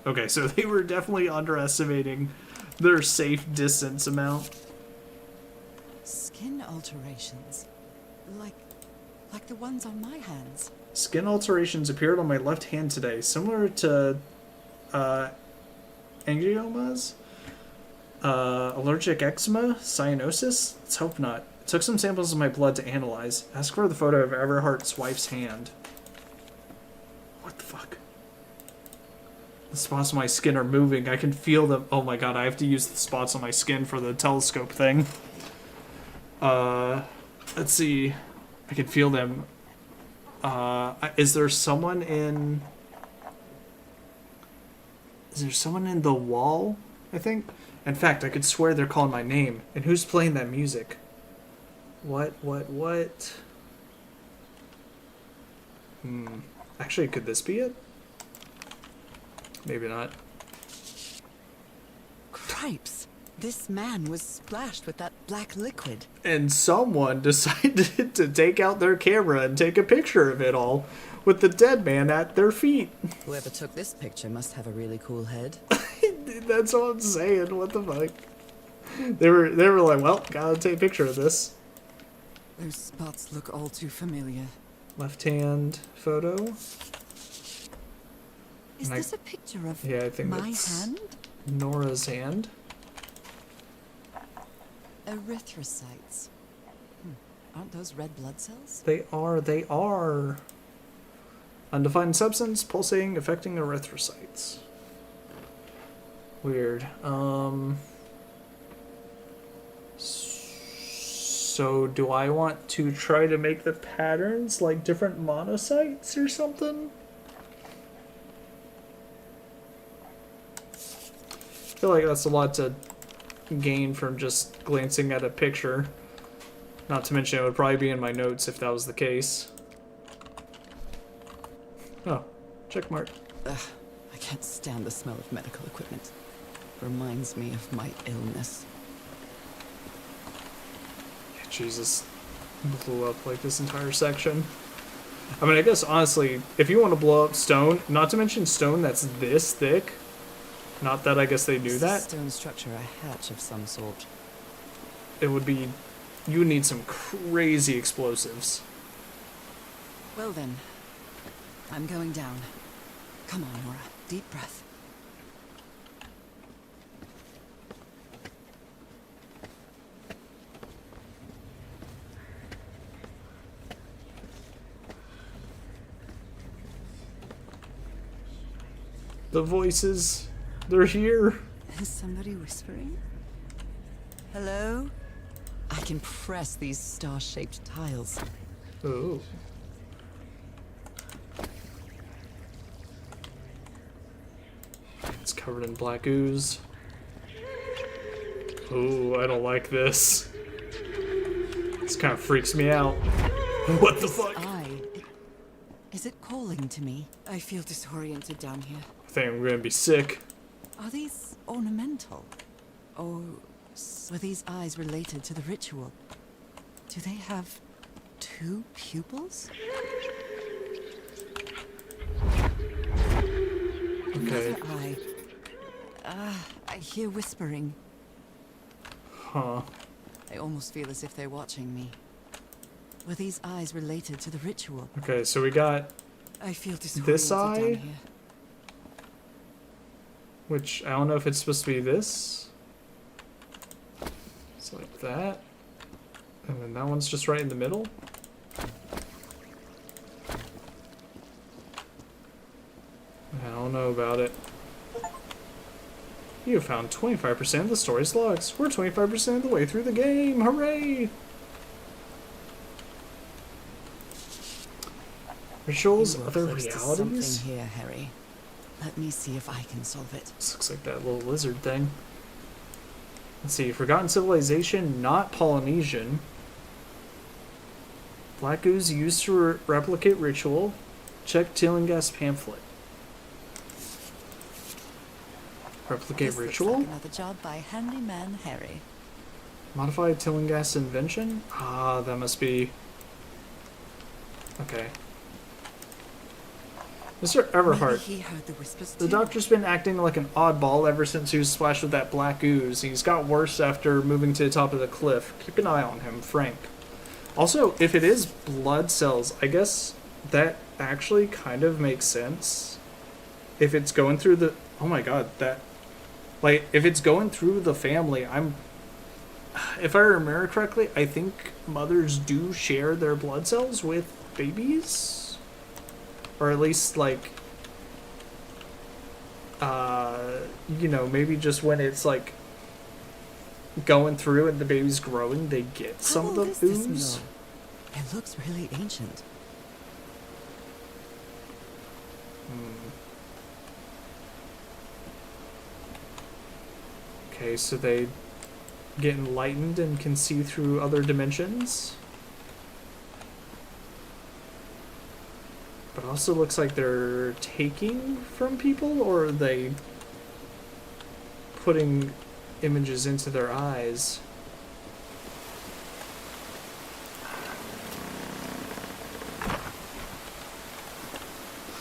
Okay, so they were definitely underestimating their safe distance amount. Skin alterations. Like the ones on my hands. Skin alterations appeared on my left hand today, similar to angiomas, allergic eczema, cyanosis. Let's hope not. Took some samples of my blood to analyze. Ask for the photo of Everhart's wife's hand. What the fuck? The spots on my skin are moving. I can feel them. Oh my god, I have to use the spots on my skin for the telescope thing. Let's see. I can feel them. Is there someone in... Is there someone in the wall, I think? In fact, I could swear they're calling my name. And who's playing that music? What? Actually, could this be it? Maybe not. Cripes! This man was splashed with that black liquid. And someone decided to take out their camera and take a picture of it all with the dead man at their feet. Whoever took this picture must have a really cool head. That's what I'm saying. What the fuck? They were like, well, gotta take a picture of this. Those spots look all too familiar. Left hand photo. Is this a picture of I think my that's hand? Nora's hand. Erythrocytes. Aren't those red blood cells? They are. Undefined substance pulsating, affecting erythrocytes. Weird. So do I want to try to make the patterns like different monocytes or something? I feel like that's a lot to gain from just glancing at a picture. Not to mention it would probably be in my notes if that was the case. Oh, check mark. Ugh, I can't stand the smell of medical equipment. Reminds me of my illness. Jesus, blew up like this entire section. I mean, I guess honestly, if you want to blow up stone, not to mention stone that's this thick, not that I guess they knew that, Stone structure, a hatch of some sort. it would be, you would need some crazy explosives. Well then, I'm going down. Come on, Nora. Deep breath. The voices, they're here. Is somebody whispering? Hello? I can press these star-shaped tiles. Oh. It's covered in black ooze. Oh, I don't like this. This kind of freaks me out. What the fuck? Is it calling to me? I feel disoriented down here. I think I'm gonna be sick. Are these ornamental? Or were these eyes related to the ritual? Do they have 2 pupils? Okay. Another eye. I hear whispering. Huh. I almost feel as if they're watching me. Were these eyes related to the ritual? Okay, so we got I feel disoriented this down eye, here. which I don't know if it's supposed to be this. It's like that. And then that one's just right in the middle. I don't know about it. You have found 25% of the story's logs. We're 25% of the way through the game. Hooray! Rituals, You are other close to realities? something here, Harry. Let me see if I can solve it. This looks like that little lizard thing. Let's see. Forgotten civilization, not Polynesian. Black ooze used to replicate ritual. Check Tillinghast pamphlet. Replicate This looks ritual? like another job by handyman Harry. Modified Tillinghast invention? Ah, that must be... Okay. Mr. Maybe Everhart. he heard the whispers The too. doctor's been acting like an oddball ever since he was splashed with that black ooze. He's got worse after moving to the top of the cliff. Keep an eye on him, Frank. Also, if it is blood cells, I guess that actually kind of makes sense. If it's going through the... Oh my god, that... Like, if it's going through the family, if I remember correctly, I think mothers do share their blood cells with babies? Or at least, like, you know, maybe just when it's, like, going through and the baby's growing, they get some of the How old is this ooze. mill? It looks really ancient. Okay, so they get enlightened and can see through other dimensions. But also looks like they're taking from people, or are they putting images into their eyes?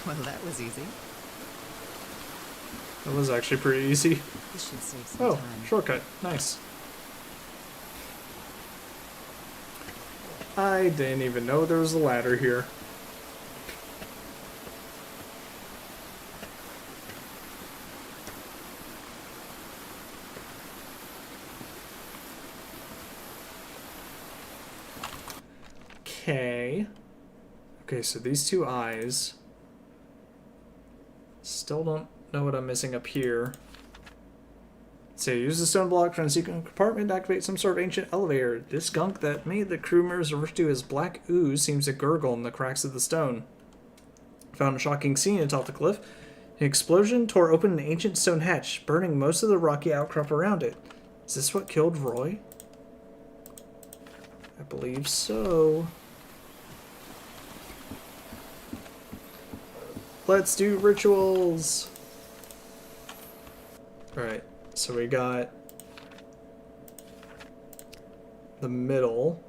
Well, that was easy. That was actually pretty easy. This should save some Oh, time. shortcut. Nice. I didn't even know there was a ladder here. Okay. Okay, so these two eyes. Still don't know what I'm missing up here. So use the stone block from the secret compartment to activate some sort of ancient elevator. This gunk that many of the crew members refer to as black ooze seems to gurgle in the cracks of the stone. Found a shocking scene atop the cliff. An explosion tore open an ancient stone hatch, burning most of the rocky outcrop around it. Is this what killed Roy? I believe so. Let's do rituals! Alright, so we got the middle.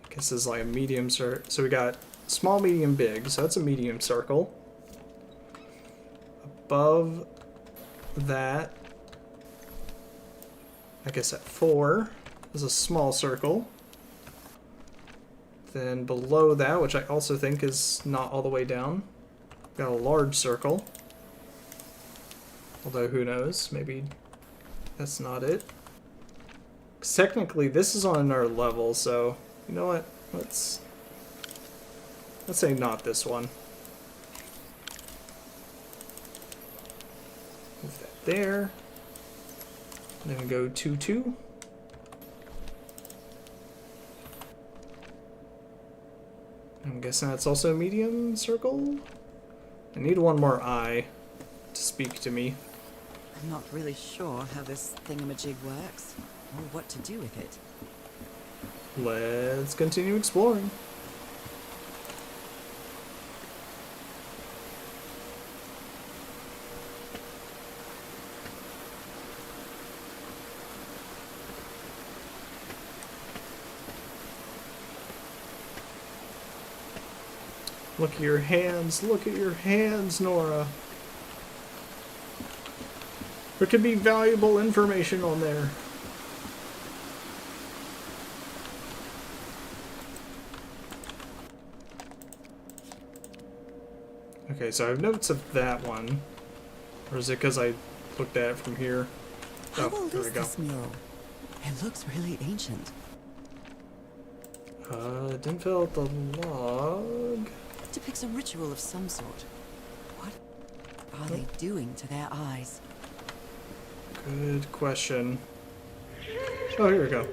I guess this is like a medium circle. So we got small, medium, big. So that's a medium circle. Above that, I guess at 4 is a small circle. Then below that, which I also think is not all the way down, got a large circle. Although who knows, maybe that's not it. 'Cause technically this is on our level, so you know what? Let's say not this one. Move that there. And then we go 2, 2. I'm guessing that's also a medium circle? I need one more eye to speak to me. I'm not really sure how this thingamajig works, or what to do with it. Let's continue exploring. Look at your hands, Nora. There could be valuable information on there. Okay, so I have notes of that one. Or is it because I looked at it from here? How Oh, old there is we go. this mural? It looks really ancient. Didn't fill out the log. Depicts a ritual of some sort. What are they doing to their eyes? Good question. Oh, here we go.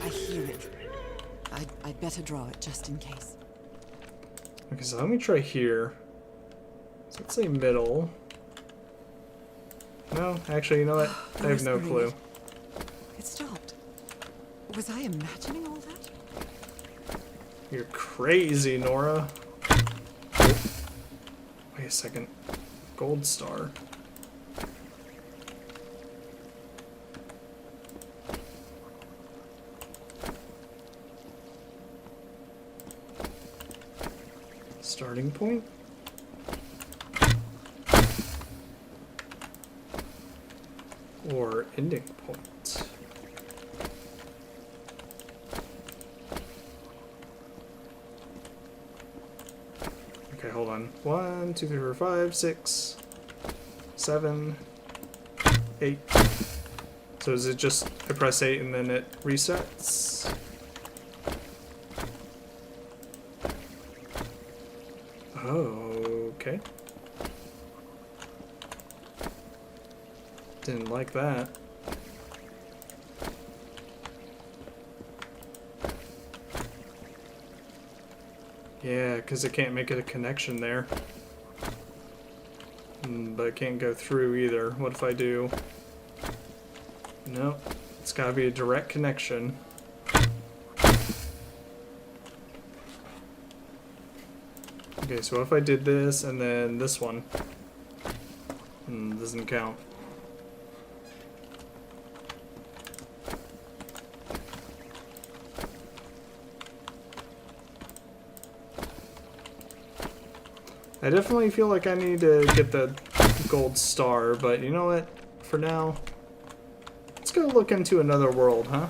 I hear it. I'd better draw it just in case. Okay, so let me try here. So let's say middle. No, actually, you know what? I have no clue. It stopped. Was I imagining all that? You're crazy, Nora. Oh. Wait a second. Gold star. Starting point? Or ending point? Okay, hold on. 1, 2, 3, 4, 5, 6, 7, 8. So is it just I press 8 and then it resets? Oh, okay. Didn't like that. Yeah, because it can't make it a connection there. But it can't go through either. What if I do? Nope. It's gotta be a direct connection. Okay, so what if I did this and then this one? Doesn't count. I definitely feel like I need to get the gold star, but you know what? For now, let's go look into another world, huh?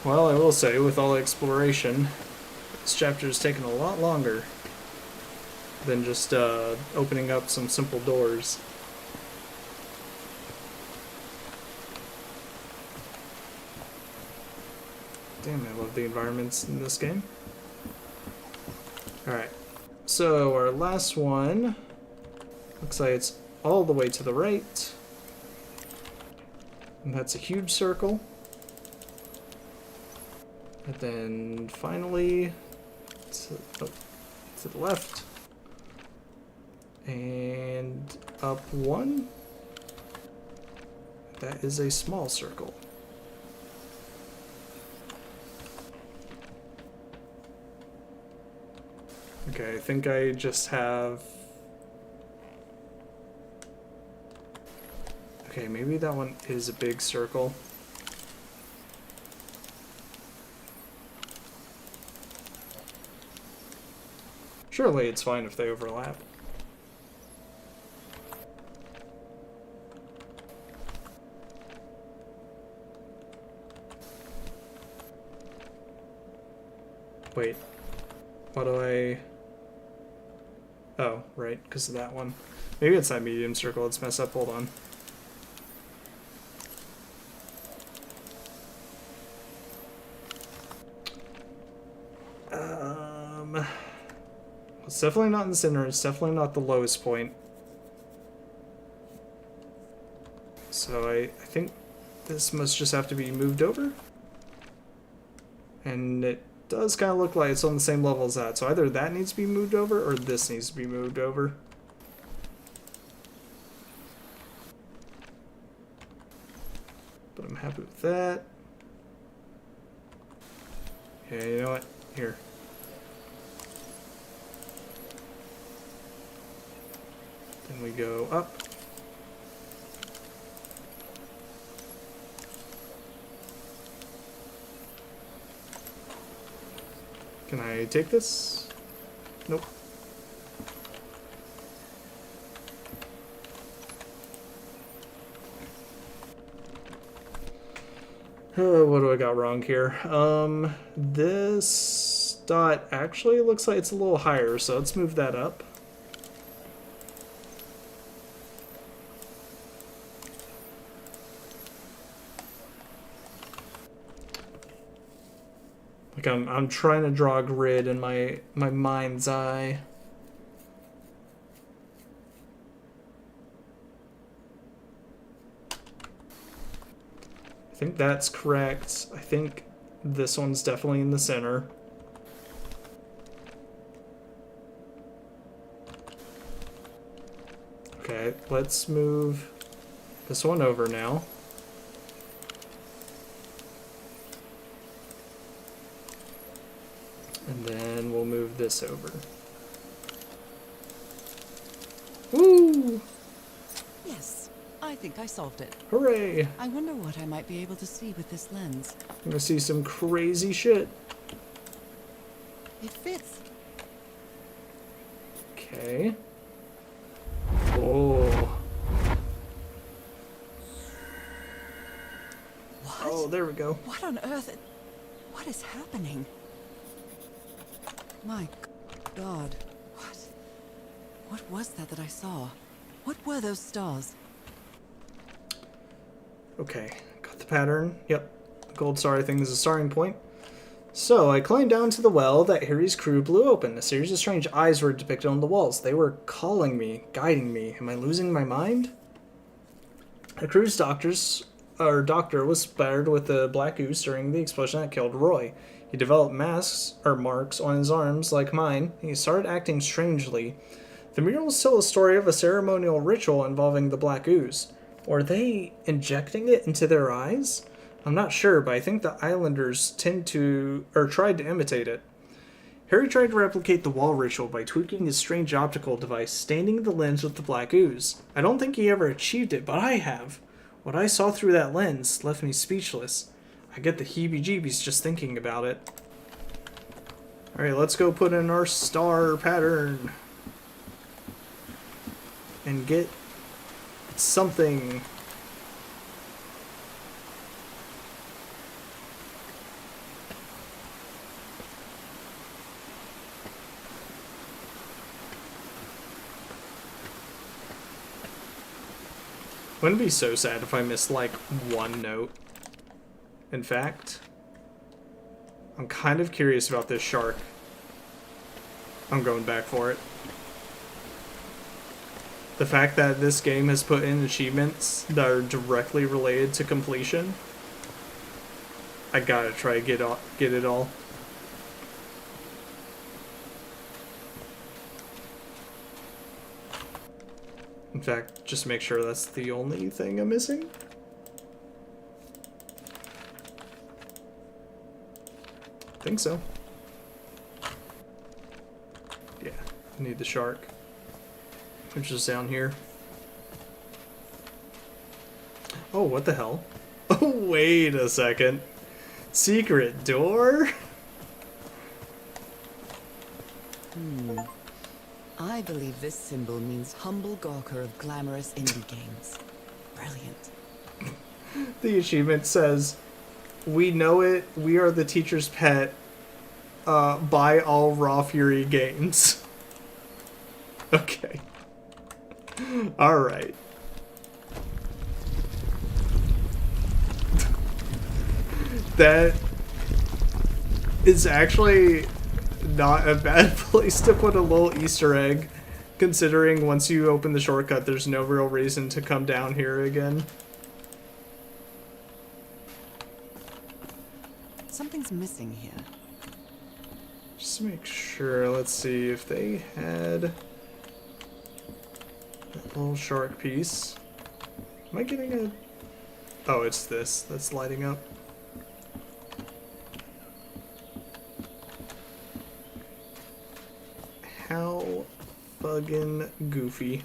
Well, I will say, with all the exploration, this chapter has taken a lot longer than just opening up some simple doors. Damn, I love the environments in this game. Alright, so our last one looks like it's all the way to the right. And that's a huge circle. And then finally to the left. And up one. That is a small circle. Okay, I think I just have... Okay, maybe that one is a big circle. Surely it's fine if they overlap. Wait, what do I... Oh, right, because of that one. Maybe it's that medium circle that's messed up, hold on. It's definitely not in the center, it's definitely not the lowest point. So I think this must just have to be moved over. And it does kind of look like it's on the same level as that. So either that needs to be moved over or this needs to be moved over. But I'm happy with that. Yeah, you know what? Here. Then we go up. Can I take this? Nope. What do I got wrong here? This dot actually looks like it's a little higher, so let's move that up. Like I'm trying to draw a grid in my mind's eye. think that's correct. I think this one's definitely in the center. Okay, let's move this one over now. And then we'll move this over. Woo! Yes, I think I solved it. Hooray! I wonder what I might be able to see with this lens. I'm gonna see some crazy shit. It fits. Okay. Oh. What? Oh, there we go. What on earth? What is happening? My God. What was that I saw? What were those stars? Okay, got the pattern. Yep. The gold star, I think, is a starting point. So, I climbed down to the well that Harry's crew blew open. A series of strange eyes were depicted on the walls. They were calling me, guiding me. Am I losing my mind? The crew's doctor was spattered with the black ooze during the explosion that killed Roy. He developed marks on his arms like mine, and he started acting strangely. The murals tell a story of a ceremonial ritual involving the black ooze. Were they injecting it into their eyes? I'm not sure, but I think the islanders tried to imitate it. Harry tried to replicate the wall ritual by tweaking his strange optical device, staining the lens with the black ooze. I don't think he ever achieved it, but I have. What I saw through that lens left me speechless. I get the heebie-jeebies just thinking about it. Alright, let's go put in our star pattern. And get something. Wouldn't it be so sad if I missed like one note? In fact, I'm kind of curious about this shark. I'm going back for it. The fact that this game has put in achievements that are directly related to completion, I gotta try to get it all. In fact, just make sure that's the only thing I'm missing. I think so. Yeah, I need the shark. Which is down here. Oh, what the hell? Oh, wait a second. Secret door? I believe this symbol means humble gawker of glamorous indie games. Brilliant. The achievement says, "We know it. We are the teacher's pet. Buy all Raw Fury games." Okay. Alright. That is actually not a bad place to put a little Easter egg, considering once you open the shortcut, there's no real reason to come down here again. Something's missing here. Just make sure, let's see if they had that little shark piece. Am I getting a... Oh, it's this that's lighting up. How fucking goofy.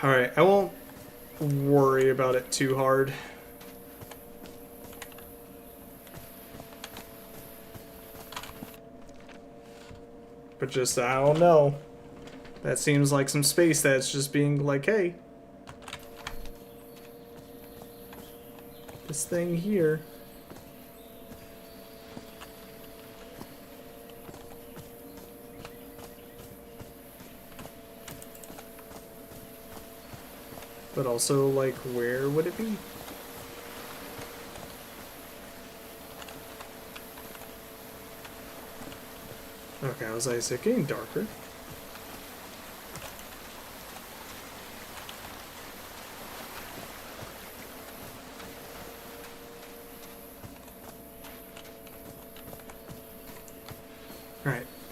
Alright, I won't worry about it too hard. But just, I don't know. That seems like some space that's just being like, hey. This thing here. But also, like, where would it be? Okay, I was like, is it getting darker?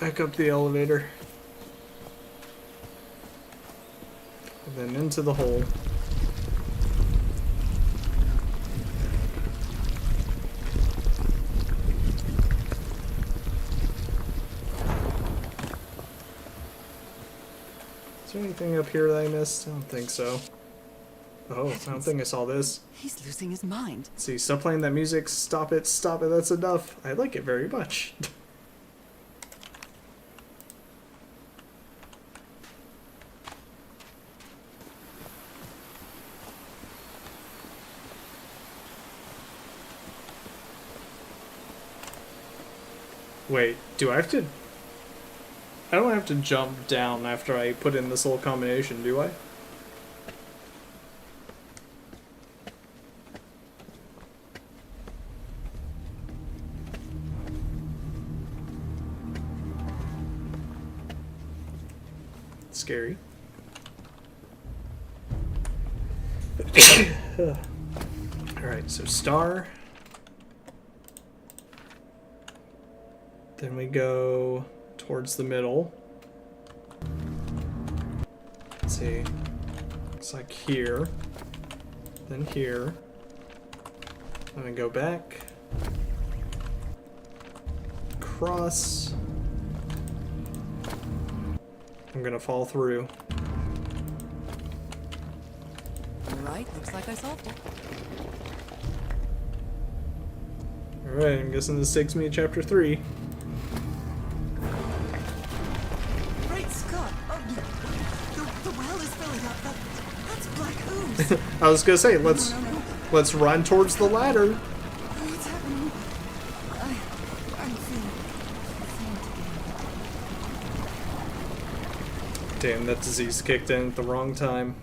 back up the elevator. And then into the hole. Is there anything up here that I missed? I don't think so. Oh, I don't think I saw this. He's losing his mind. Let's see, stop playing that music. Stop it, that's enough. I like it very much. Wait, do I have to... I don't have to jump down after I put in this little combination, do I? Scary. Alright, so star. Then we go towards the middle. Let's see. Looks like here. Then here. Then we go back. Cross. I'm gonna fall through. Alright, looks like I solved it. Alright, I'm guessing this takes me to chapter 3. Great Scott! Oh, the well is filling up. That's black ooze. I was gonna say, let's No. let's run towards the ladder. What's happening? I'm feeling faint again. Damn, that disease kicked in at the wrong time.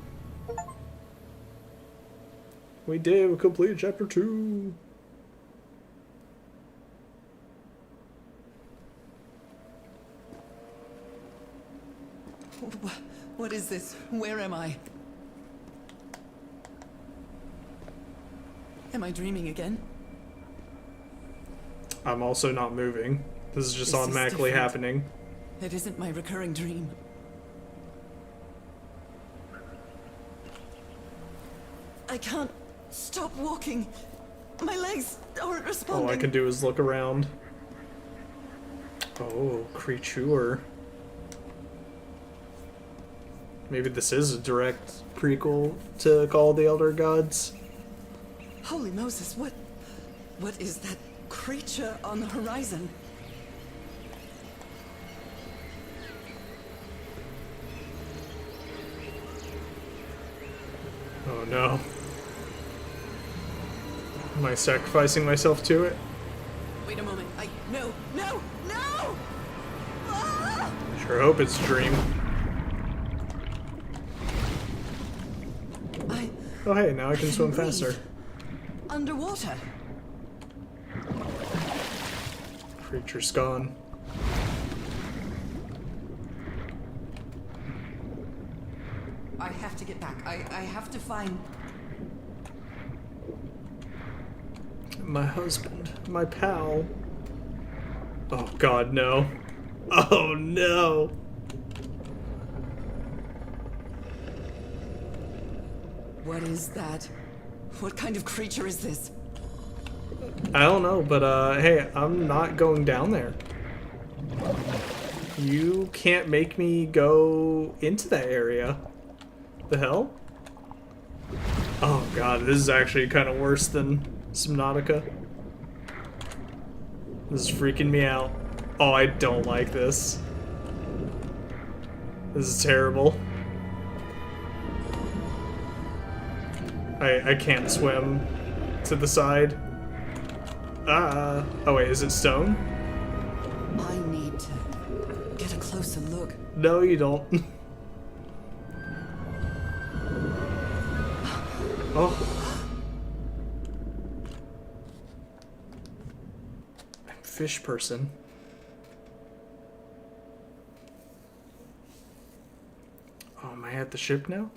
We did, we completed chapter 2. What is this? Where am I? Am I dreaming again? I'm also not moving. This is just Is this automatically different? happening. It isn't my recurring dream. I can't stop walking. My legs aren't responding. All I can do is look around. Oh, creature. Maybe this is a direct prequel to Call of the Elder Gods. Holy Moses, what is that creature on the horizon? Oh no. Am I sacrificing myself to it? Wait a moment. No! Ah! Sure hope it's a dream. Oh hey, now I can swim breathe. faster. Underwater. Creature's gone. I have to get back. I have to find... My husband. My pal. Oh god, no. Oh no! What is that? What kind of creature is this? I don't know, but hey, I'm not going down there. You can't make me go into that area. The hell? Oh god, this is actually kind of worse than Subnautica. This is freaking me out. Oh, I don't like this. This is terrible. I can't swim to the side. Oh wait, is it stone? I need to get a closer look. No, you don't. Oh. I'm fish person. Oh, am I at the ship now?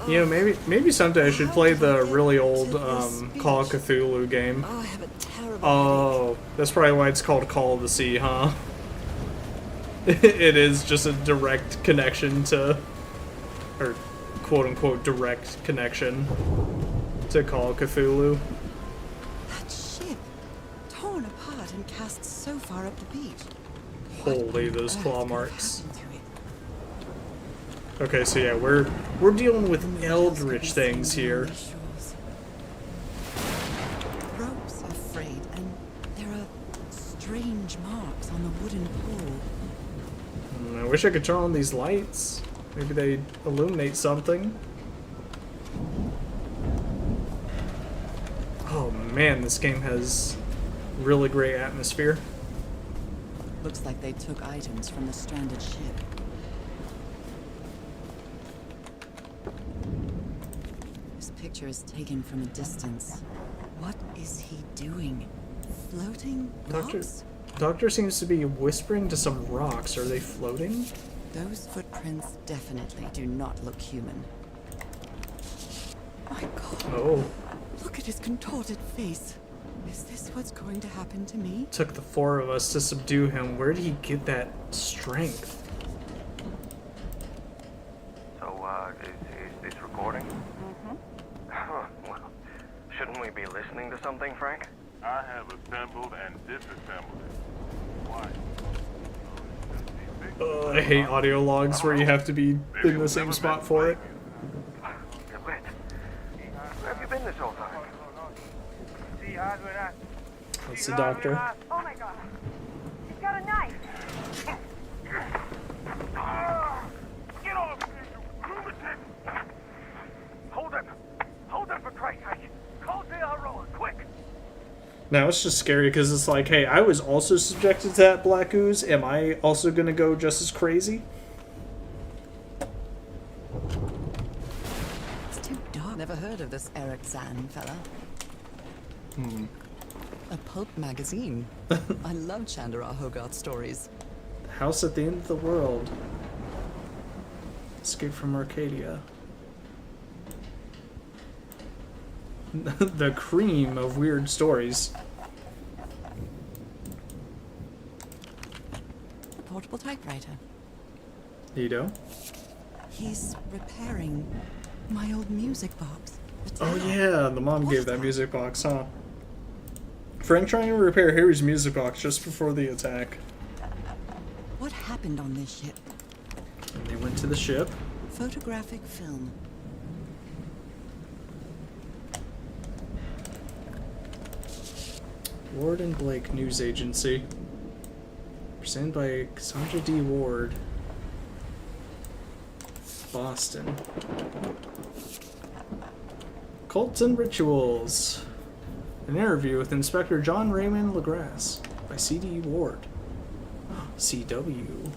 You know, maybe someday I should play the really old This Call of speech. Cthulhu game. Oh, I have a terrible Oh, that's probably why it's called Call of the Sea, huh? It is just a direct connection to, or quote-unquote direct connection to Call of Cthulhu. headache. That ship, torn apart and cast so far up the beach. Holy, What on those earth claw could have marks. happened to it? Okay, so yeah, we're dealing with eldritch things here. Ropes are frayed, and there are strange marks on the wooden pole. I wish I could turn on these lights. Maybe they illuminate something. Oh man, this game has really great atmosphere. Looks like they took items from the stranded ship. This picture is taken from a distance. What is he doing? Floating rocks? Doctor seems to be whispering to some rocks. Are they floating? Those footprints definitely do not look human. My God, Oh, look at his contorted face. Is this what's going to happen to me? took the 4 of us to subdue him. Where did he get that strength? So, is this recording? Huh, well, shouldn't we be listening to something, Frank? I have assembled and disassembled it. Why? I hate audio logs where you have to be in the same spot for it. Wait. Where have you been this whole time? That's the doctor. Oh my god. He's got a knife. Get off me, you lunatic! Hold him! Hold him for Christ's sake! Call the Aroa, quick! Now it's just scary because it's like, hey, I was also subjected to that black ooze. Am I also gonna go just as crazy? It's too dark. Never heard of this Eric Zan fella. A pulp magazine. I love Chandra Hogarth stories. The house at the end of the world. Escape from Arcadia. The cream of weird stories. A portable typewriter. You know? He's repairing my old music box. The Oh tab. yeah, the mom gave that music box, huh? Frank trying to repair Harry's music box just before the attack. What happened on this ship? And they went to the ship. Photographic film. Ward and Blake News Agency. Presented by Cassandra D. Ward. Boston. Cults and Rituals. An interview with Inspector John Raymond LaGrasse by C.D. Ward. CW.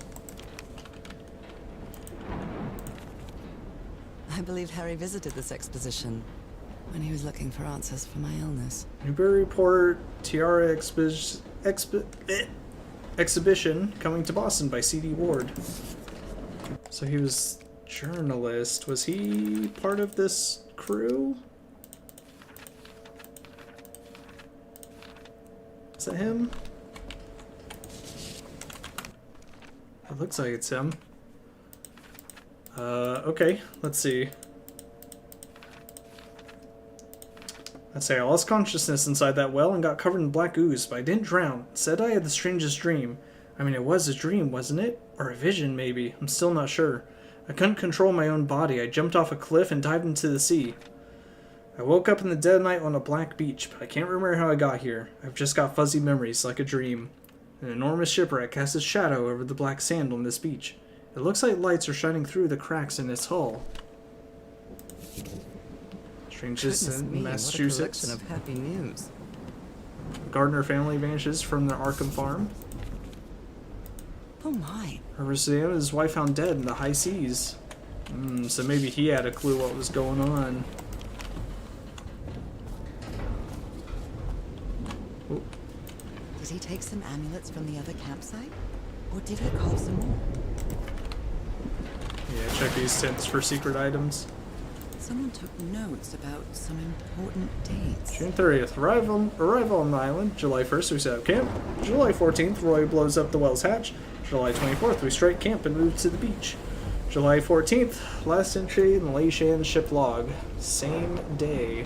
I believe Harry visited this exposition when he was looking for answers for my illness. Newberry Report Tiara Exhibition coming to Boston by C.D. Ward. So he was journalist. Was he part of this crew? Is that him? It looks like it's him. Okay, let's see. Let's say I lost consciousness inside that well and got covered in black ooze, but I didn't drown. Said I had the strangest dream. I mean, it was a dream, wasn't it? Or a vision, maybe. I'm still not sure. I couldn't control my own body. I jumped off a cliff and dived into the sea. I woke up in the dead of night on a black beach, but I can't remember how I got here. I've just got fuzzy memories, like a dream. An enormous shipwreck casts its shadow over the black sand on this beach. It looks like lights are shining through the cracks in its hull. Strangest Goodness in me, Massachusetts. what a collection of happy news. Gardner family vanishes from their Arkham farm. Oh my. Hervesio and his wife found dead in the high seas. So maybe he had a clue what was going on. Oh, Did he take some amulets from the other campsite? Or did he carve some more? yeah, check these tents for secret items. Someone took notes about some important dates. June 30th, arrival on the island. July 1st, we set up camp. July 14th, Roy blows up the whale's hatch. July 24th, we strike camp and move to the beach. July 14th, last entry in the Lei Shan ship log. Same day.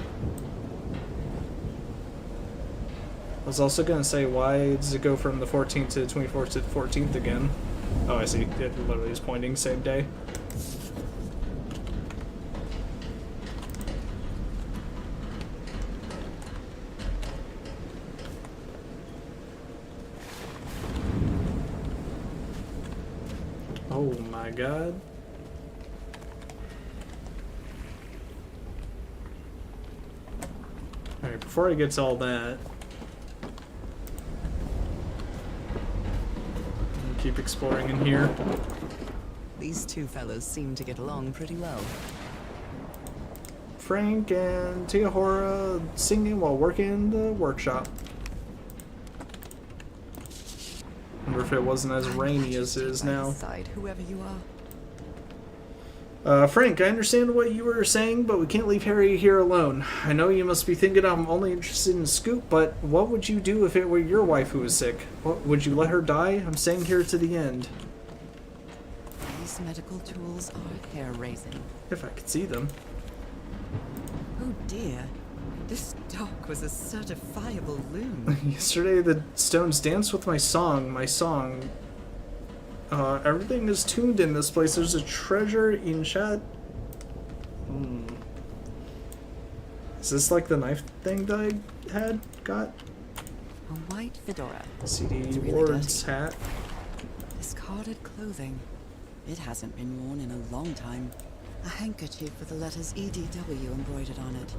I was also going to say, why does it go from the 14th to the 24th to the 14th again? Oh, I see. It literally is pointing same day. Oh my god. Alright, before I get to all that, I'll keep exploring in here. These two fellows seem to get along pretty well. Frank and Teahora singing while working in the workshop. Wonder if it wasn't as rainy as it is now. Side, whoever you are. Frank, I understand what you were saying, but we can't leave Harry here alone. I know you must be thinking I'm only interested in Scoop, but what would you do if it were your wife who was sick? Would you let her die? I'm staying here to the end. These medical tools are hair-raising. If I could see them. Oh dear. This dog was a certifiable loon. Yesterday the stones danced with my song. Everything is tuned in this place. There's a treasure in chat. Is this like the knife thing that I got? A white fedora. CD It's really Ward's dirty. hat. Discarded clothing. It hasn't been worn in a long time. A handkerchief with the letters EDW embroidered on it.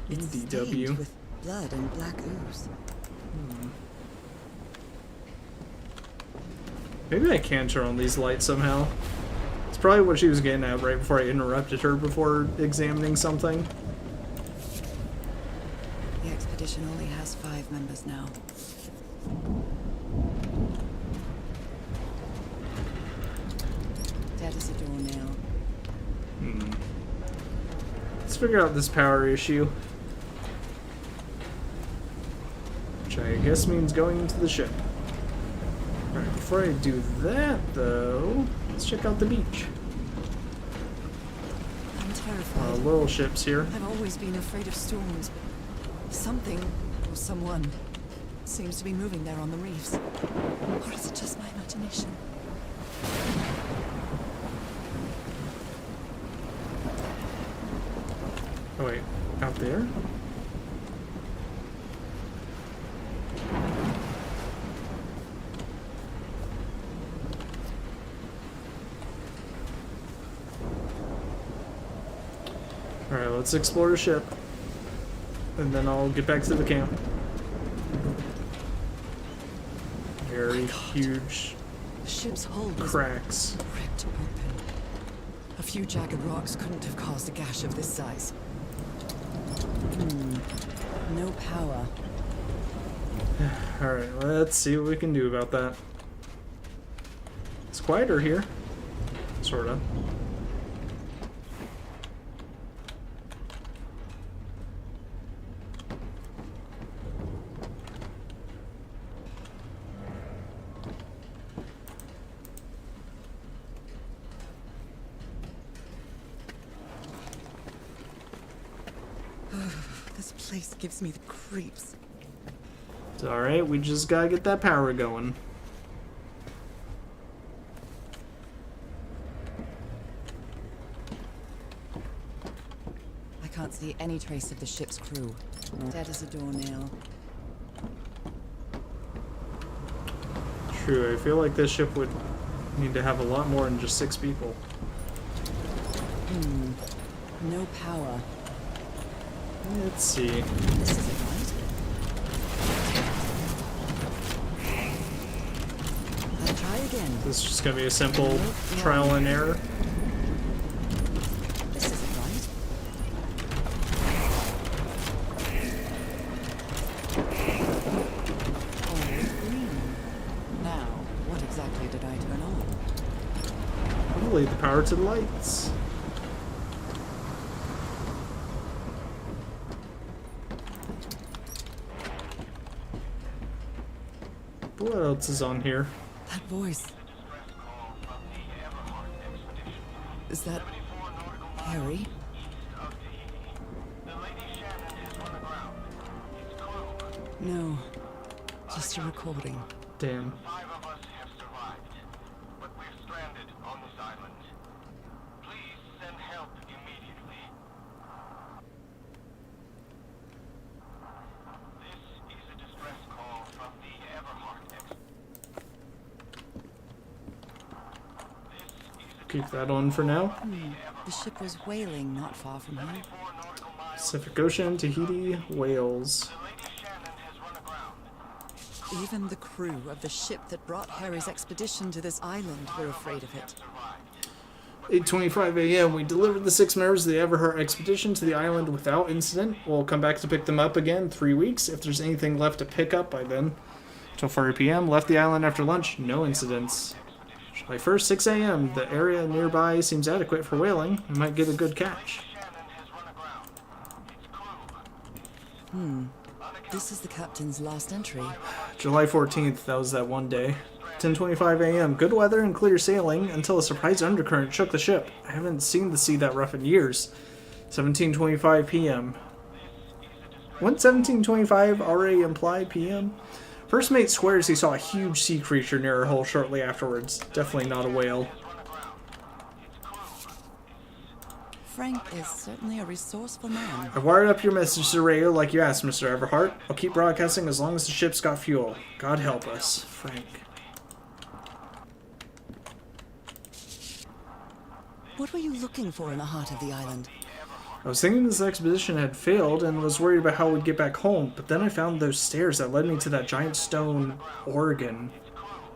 It's EDW. stained with blood and black ooze. Maybe I can turn on these lights somehow. It's probably what she was getting at right before I interrupted her before examining something. The expedition only has 5 members now. Dead as a doornail. Let's figure out this power issue. Which I guess means going into the ship. Alright, before I do that though, let's check out the beach. I'm terrified. Little ships here. I've always been afraid of storms, but something, or someone, seems to be moving there on the reefs. Or is it just my imagination? Oh wait, out there? Alright, let's explore the ship. And then I'll get back to the camp. Very huge The ship's hull was cracks. ripped open. A few jagged rocks couldn't have caused a gash of this size. No power. Alright, let's see what we can do about that. It's quieter here. Sorta. This place gives me the creeps. It's alright, we just gotta get that power going. I can't see any trace of the ship's crew. Dead as a doornail. True, I feel like this ship would need to have a lot more than just 6 people. No power. Let's see. This isn't right. I'll try again. This is just gonna be a simple trial and error. This isn't right. Oh, green. Now, what exactly did I turn on? Probably the power to the lights. What else is on here? That voice. Is that Harry? No, just a recording. Damn. 5 of us have survived, but we're stranded on this island. Please send help immediately. This is a distress call from the Everhart Keep that on for now. The ship was whaling not far from here. Pacific Ocean, Tahiti, Wales. Even the crew of the ship that brought Harry's expedition to this island were afraid of it. 8:25 a.m. We delivered the 6 members of the Everhart expedition to the island without incident. We'll come back to pick them up again in 3 weeks if there's anything left to pick up by then. 12:40 p.m. Left the island after lunch. No incidents. July 1st, 6 a.m. The area nearby seems adequate for whaling. We might get a good catch. This is the captain's last entry. July 14th, that was that one day. 10:25 a.m. Good weather and clear sailing until a surprise undercurrent shook the ship. I haven't seen the sea that rough in years. 17:25 p.m. Wouldn't 17:25 already imply p.m.? First mate swears he saw a huge sea creature near her hull shortly afterwards. Definitely not a whale. Frank is certainly a resourceful man. I've wired up your message to radio like you asked, Mr. Everhart. I'll keep broadcasting as long as the ship's got fuel. God help us, Frank. What were you looking for in the heart of the island? I was thinking this expedition had failed and was worried about how we'd get back home, but then I found those stairs that led me to that giant stone organ.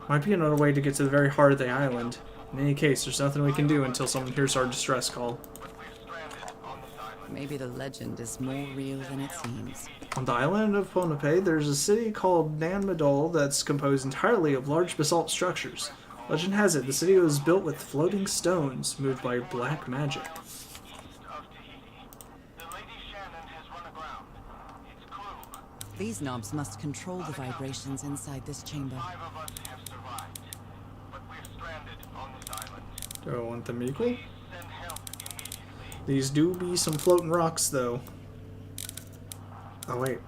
Might be another way to get to the very heart of the island. In any case, there's nothing we can do until someone hears our distress call. Maybe the legend is more real than it seems. On the island of Ponape, there's a city called Nan Madol that's composed entirely of large basalt structures. Legend has it, the city was built with floating stones, moved by black magic. These knobs must control the vibrations inside this chamber. Do I want them equal? These do be some floating rocks, though. Oh wait,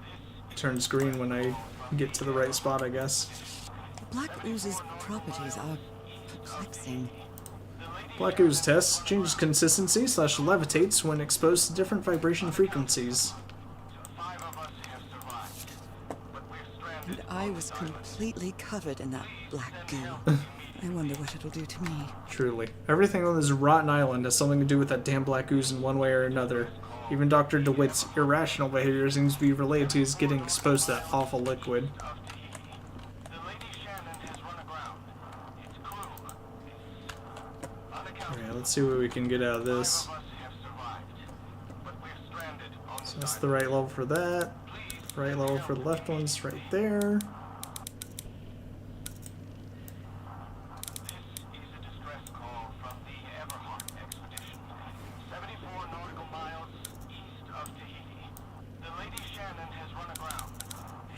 it turns green when I get to the right spot, I guess. The black ooze's properties are perplexing. Black ooze test changes consistency / levitates when exposed to different vibration frequencies. And I was completely covered in that black goo. I wonder what it'll do to me. Truly. Everything on this rotten island has something to do with that damn black ooze in one way or another. Even Dr. DeWitt's irrational behavior seems to be related to his getting exposed to that awful liquid. Alright, let's see what we can get out of this. So that's the right level for that. Right level for the left one's right there.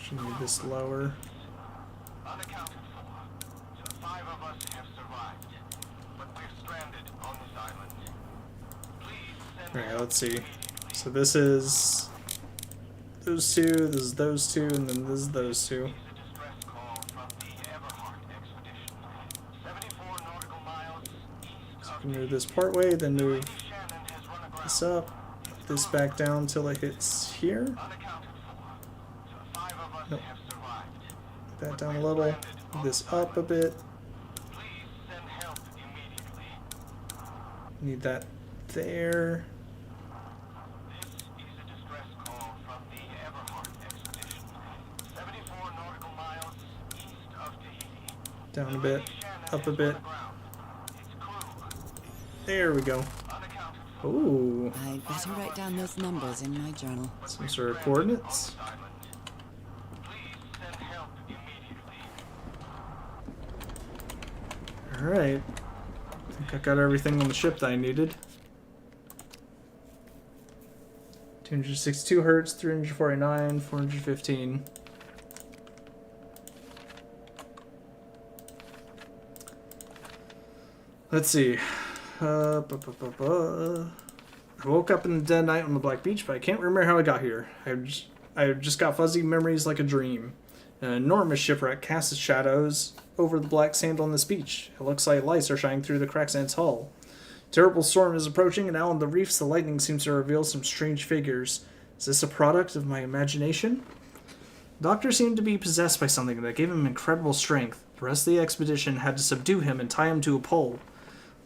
Should need this lower. Unaccounted for. Just 5 of us have survived, but we're stranded on this island. Please send Alright, let's see. So this is those two, this is those two, and then this is those two. So we can move this part way, then move this up, this back down till it hits here. Nope. That down a little, move this up a bit. Need that there. Down a bit, up a bit. There we go. Ooh. I'd better write down those numbers in my journal. Some sort of coordinates. Alright. I think I got everything on the ship that I needed. 262 hertz, 349, 415. Let's see. I woke up in the dead night on the Black Beach, but I can't remember how I got here. I've just got fuzzy memories like a dream. An enormous shipwreck casts its shadows over the black sand on this beach. It looks like lights are shining through the cracks in its hull. A terrible storm is approaching, and out on the reefs the lightning seems to reveal some strange figures. Is this a product of my imagination? The doctor seemed to be possessed by something that gave him incredible strength. The rest of the expedition had to subdue him and tie him to a pole.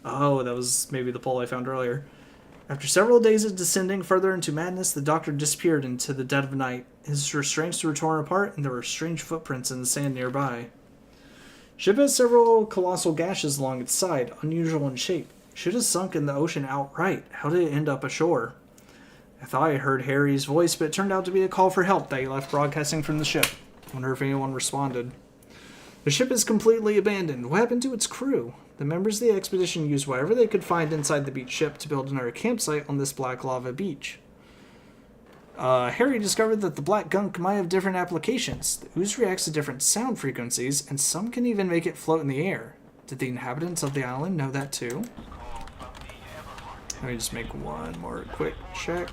Oh, that was maybe the pole I found earlier. After several days of descending further into madness, the doctor disappeared into the dead of night. His restraints were torn apart, and there were strange footprints in the sand nearby. Ship has several colossal gashes along its side, unusual in shape. Should have sunk in the ocean outright. How did it end up ashore? I thought I heard Harry's voice, but it turned out to be a call for help that he left broadcasting from the ship. Wonder if anyone responded. The ship is completely abandoned. What happened to its crew? The members of the expedition used whatever they could find inside the beach ship to build another campsite on this black lava beach. Harry discovered that the black gunk might have different applications. The ooze reacts to different sound frequencies, and some can even make it float in the air. Did the inhabitants of the island know that too? Let me just make one more quick check.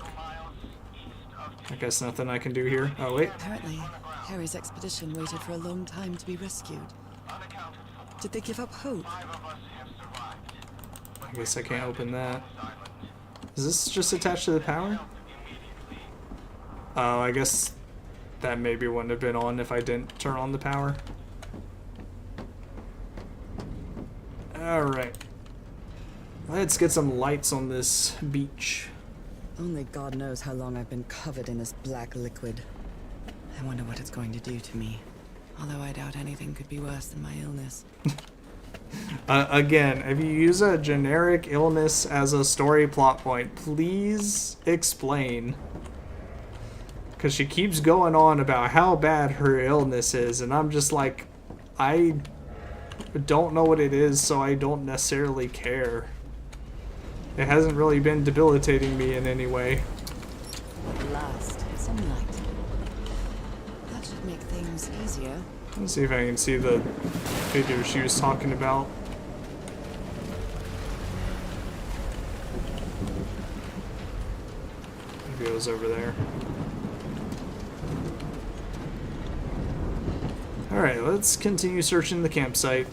I guess nothing I can do here. Oh, wait. Apparently, Harry's expedition waited for a long time to be rescued. Did they give up hope? I guess I can't open that. Is this just attached to the power? Oh, I guess that maybe wouldn't have been on if I didn't turn on the power. Alright. Let's get some lights on this beach. Only God knows how long I've been covered in this black liquid. I wonder what it's going to do to me. Although I doubt anything could be worse than my illness. Again, if you use a generic illness as a story plot point, please explain. Because she keeps going on about how bad her illness is, and I'm just like, I don't know what it is, so I don't necessarily care. It hasn't really been debilitating me in any way. At last, some light. That should make things easier. Let's see if I can see the figure she was talking about. Maybe it was over there. Alright, let's continue searching the campsite.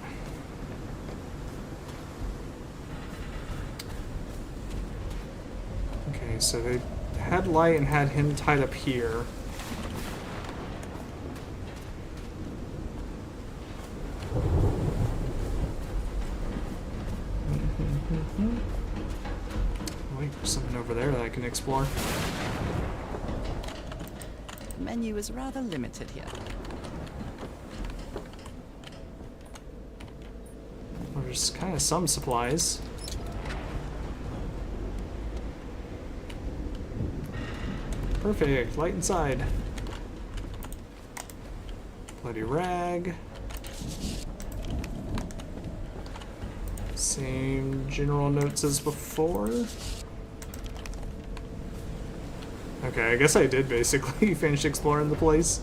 Okay, so they had light and had him tied up here. Wait, there's something over there that I can explore. The menu is rather limited here. Well, there's kind of some supplies. Perfect, light inside. Bloody rag. Same general notes as before. Okay, I guess I did basically finish exploring the place.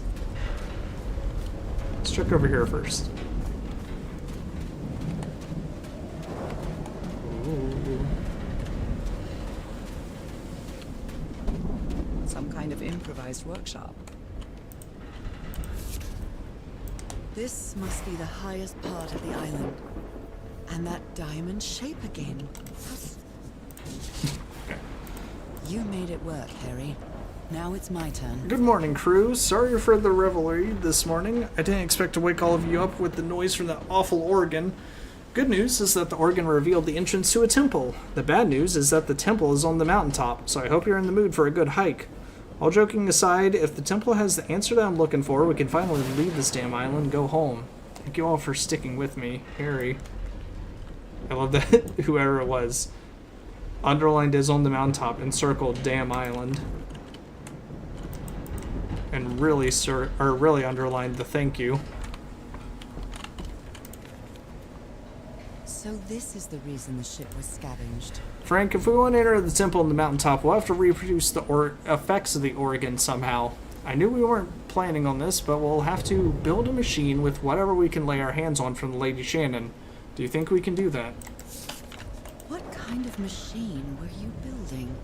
Let's check over here first. Ooh. Some kind of improvised workshop. This must be the highest part of the island. And that diamond shape again. You made it work, Harry. Now it's my turn. Good morning, crew. Sorry for the revelry this morning. I didn't expect to wake all of you up with the noise from that awful organ. Good news is that the organ revealed the entrance to a temple. The bad news is that the temple is on the mountaintop, so I hope you're in the mood for a good hike. All joking aside, if the temple has the answer that I'm looking for, we can finally leave this damn island and go home. Thank you all for sticking with me, Harry. I love that whoever it was underlined is on the mountaintop and circled damn island. And really really underlined the thank you. So this is the reason the ship was scavenged. Frank, if we want to enter the temple on the mountaintop, we'll have to reproduce the effects of the organ somehow. I knew we weren't planning on this, but we'll have to build a machine with whatever we can lay our hands on from the Lady Shannon. Do you think we can do that? kind of machine were you building?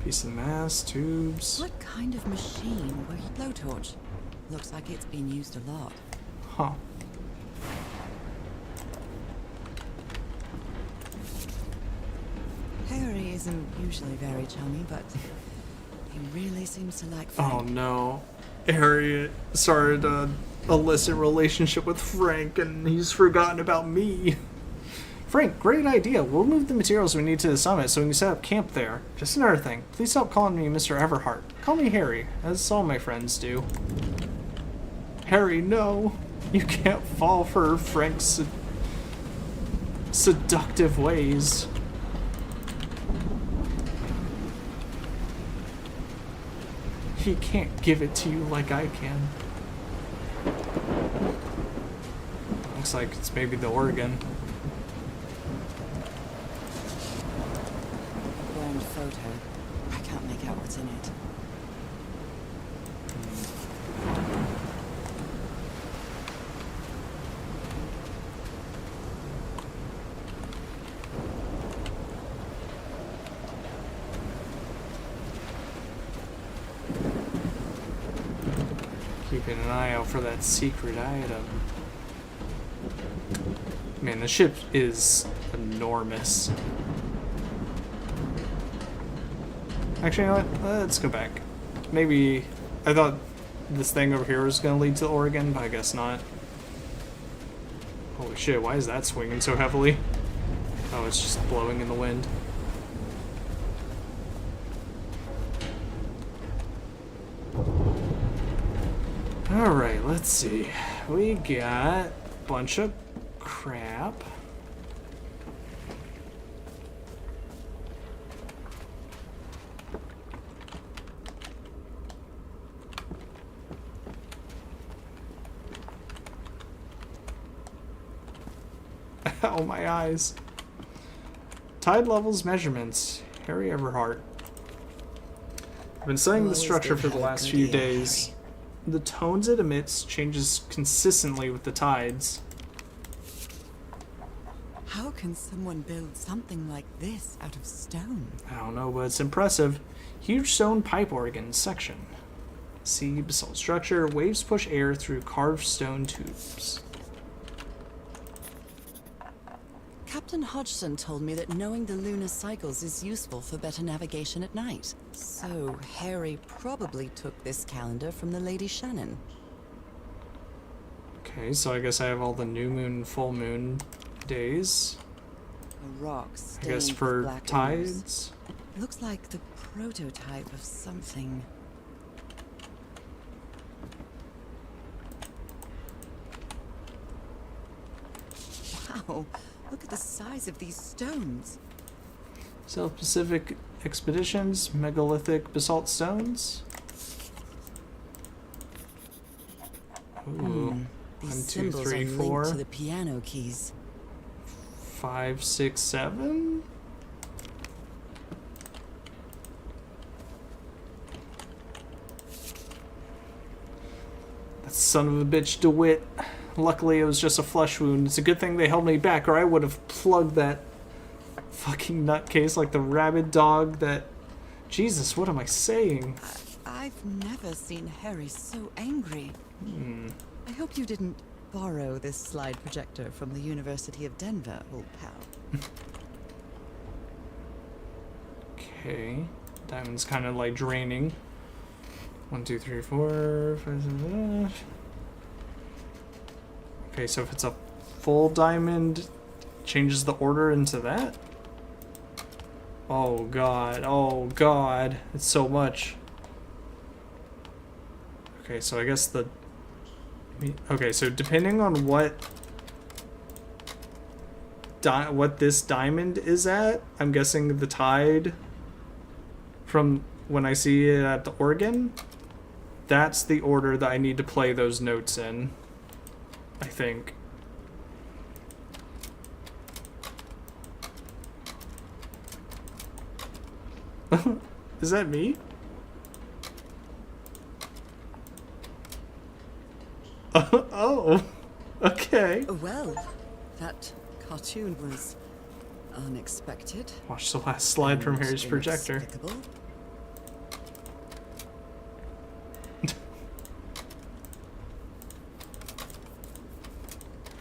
Piece of mass, tubes. What kind of machine were you... Blowtorch. Looks like it's been used a lot. Huh. Harry isn't usually very chummy, but he really seems to like Oh Frank. no. Harry started a illicit relationship with Frank and he's forgotten about me. Frank, great idea. We'll move the materials we need to the summit so we can set up camp there. Just another thing. Please stop calling me Mr. Everhart. Call me Harry, as all my friends do. Harry, no. You can't fall for Frank's seductive ways. He can't give it to you like I can. Looks like it's maybe the Oregon. Burned photo. I can't make out what's in it. Keeping an eye out for that secret item. Man, the ship is enormous. Actually, you know what? Let's go back. Maybe... I thought this thing over here was going to lead to Oregon, but I guess not. Holy shit, why is that swinging so heavily? Oh, it's just blowing in the wind. Alright, let's see. We got a bunch of crap. Ow, my eyes. Tide levels measurements. Harry Everhart. I've been studying the structure for the last few days. The tones it emits changes consistently with the tides. How can someone build something like this out of stone? I don't know, but it's impressive. Huge stone pipe organ section. See basalt structure. Waves push air through carved stone tubes. Captain Hodgson told me that knowing the lunar cycles is useful for better navigation at night. So Harry probably took this calendar from the Lady Shannon. Okay, so I guess I have all the new moon, full moon days. A rock I stained guess with for black ooze. tides. Looks like the prototype of something. Wow, look at the size of these stones. South Pacific expeditions, megalithic basalt stones. Ooh. These 1, 2, symbols 3, are 4, linked to the piano keys. 5, 6, 7. That son of a bitch, DeWitt. Luckily, it was just a flesh wound. It's a good thing they held me back, or I would have plugged that fucking nutcase like the rabid dog that... Jesus, what am I saying? I've never seen Harry so angry. I hope you didn't borrow this slide projector from the University of Denver, old pal. Okay. Diamond's kind of like draining. 1, 2, 3, 4, 5, 6, 7. Okay, so if it's a full diamond, changes the order into that? Oh god, oh god, it's so much. Okay, so I guess the... Okay, so depending on what this diamond is at, I'm guessing the tide from when I see it at the organ, that's the order that I need to play those notes in, I think. Is that me? Oh, okay. Well, that cartoon was unexpected. Watch the last slide from and Harry's projector. inexplicable.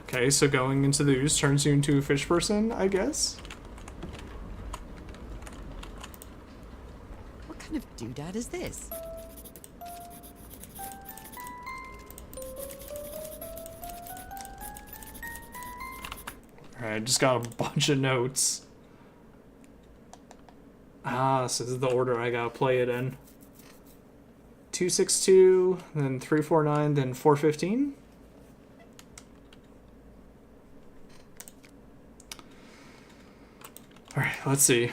Okay, so going into the ooze turns you into a fish person, I guess? What kind of doodad is this? Alright, I just got a bunch of notes. Ah, so this is the order I gotta play it in. 262, then 349, then 415? Alright, let's see.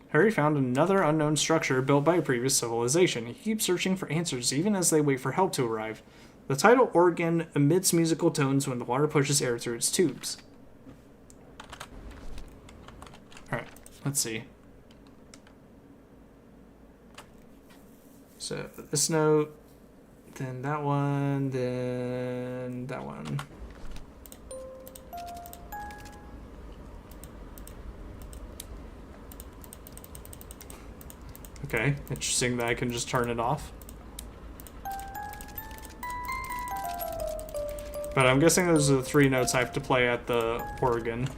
Harry found another unknown structure built by a previous civilization. He keeps searching for answers even as they wait for help to arrive. The tidal organ emits musical tones when the water pushes air through its tubes. Alright, let's see. So this note, then that one, then that one. Okay, interesting that I can just turn it off. But I'm guessing those are the 3 notes I have to play at the organ.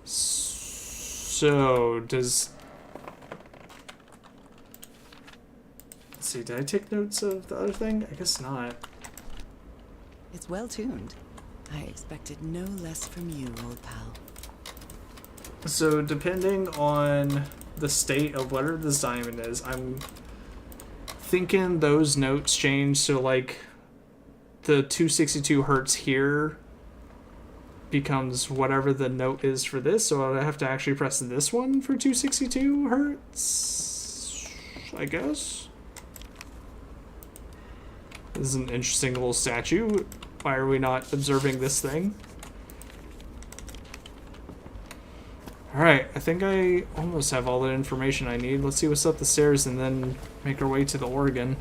So, does... Let's see, did I take notes of the other thing? I guess not. It's well tuned. I expected no less from you, old pal. So, depending on the state of whatever this diamond is, I'm thinking those notes change, so like the 262 hertz here becomes whatever the note is for this, so I have to actually press this one for 262 hertz, I guess. This is an interesting little statue. Why are we not observing this thing? Alright, I think I almost have all the information I need. Let's see what's up the stairs and then make our way to the organ.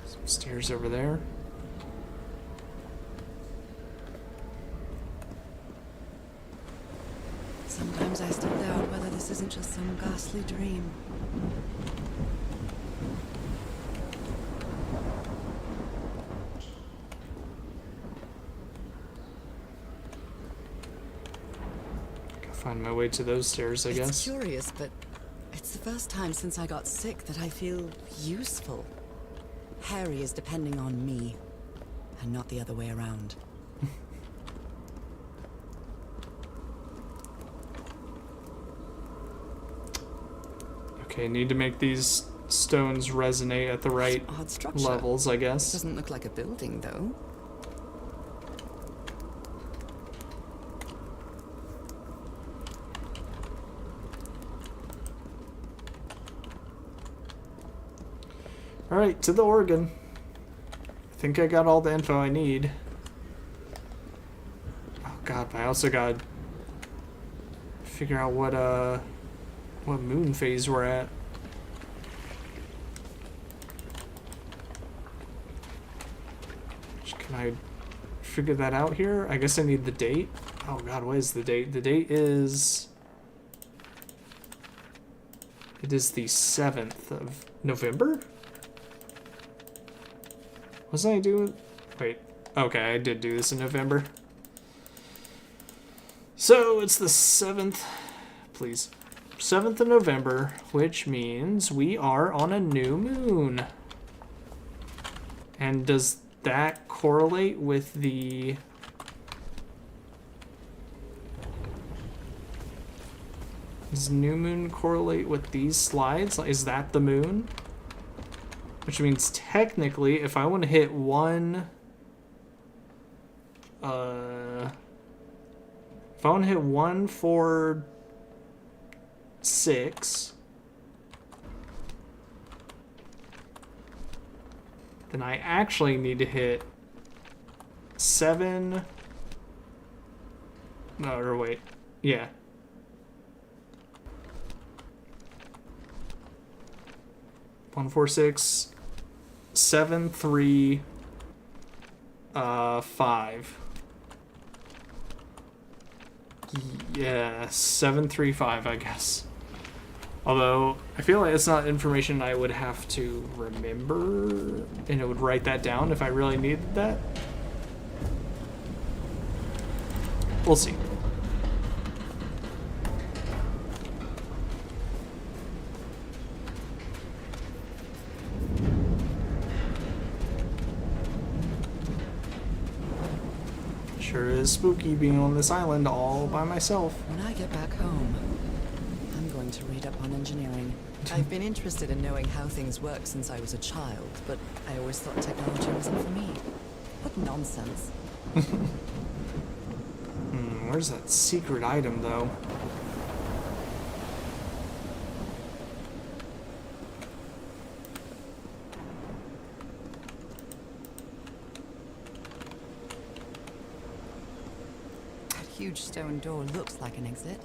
Some stairs over there. Sometimes I still doubt whether this isn't just some ghastly dream. Find my way to those stairs, I guess. It's curious, but it's the first time since I got sick that I feel useful. Harry is depending on me, and not the other way around. Okay, need to make these stones resonate at the right Odd structure. levels, I guess. Doesn't look like a building, though. Alright, to the organ. I think I got all the info I need. Oh god, but I also gotta figure out what moon phase we're at. Can I figure that out here? I guess I need the date. Oh god, what is the date? The date is... It is the 7th of November? Wasn't I doing... Wait. Okay, I did do this in November. So, it's the 7th... Please. 7th of November, which means we are on a new moon. And does that correlate with the... Does new moon correlate with these slides? Is that the moon? Which means technically, if I want to hit one... if I want to hit 1, 4, 6... then I actually need to hit 7... No, or wait. Yeah. 14673 5. Yeah, 735, I guess. Although, I feel like it's not information I would have to remember, and it would write that down if I really needed that. We'll see. Sure is spooky being on this island all by myself. When I get back home, I'm going to read up on engineering. I've been interested in knowing how things work since I was a child, but I always thought technology wasn't for me. What nonsense. Where's that secret item, though? That huge stone door looks like an exit.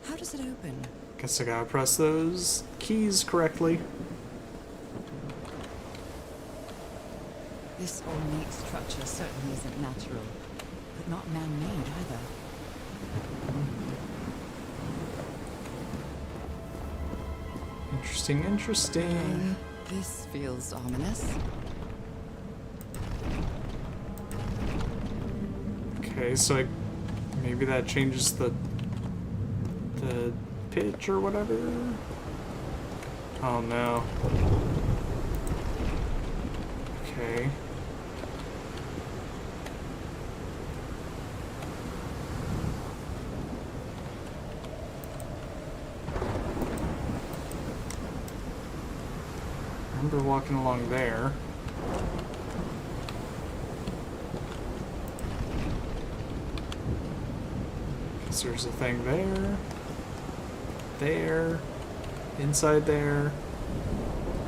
How does it open? Guess I gotta press those keys correctly. This ornate structure certainly isn't natural, but not man-made either. Interesting, interesting. This feels ominous. Okay, so maybe that changes the pitch or whatever. Oh no. Okay. I remember walking along there. Guess there's a thing there. There. Inside there.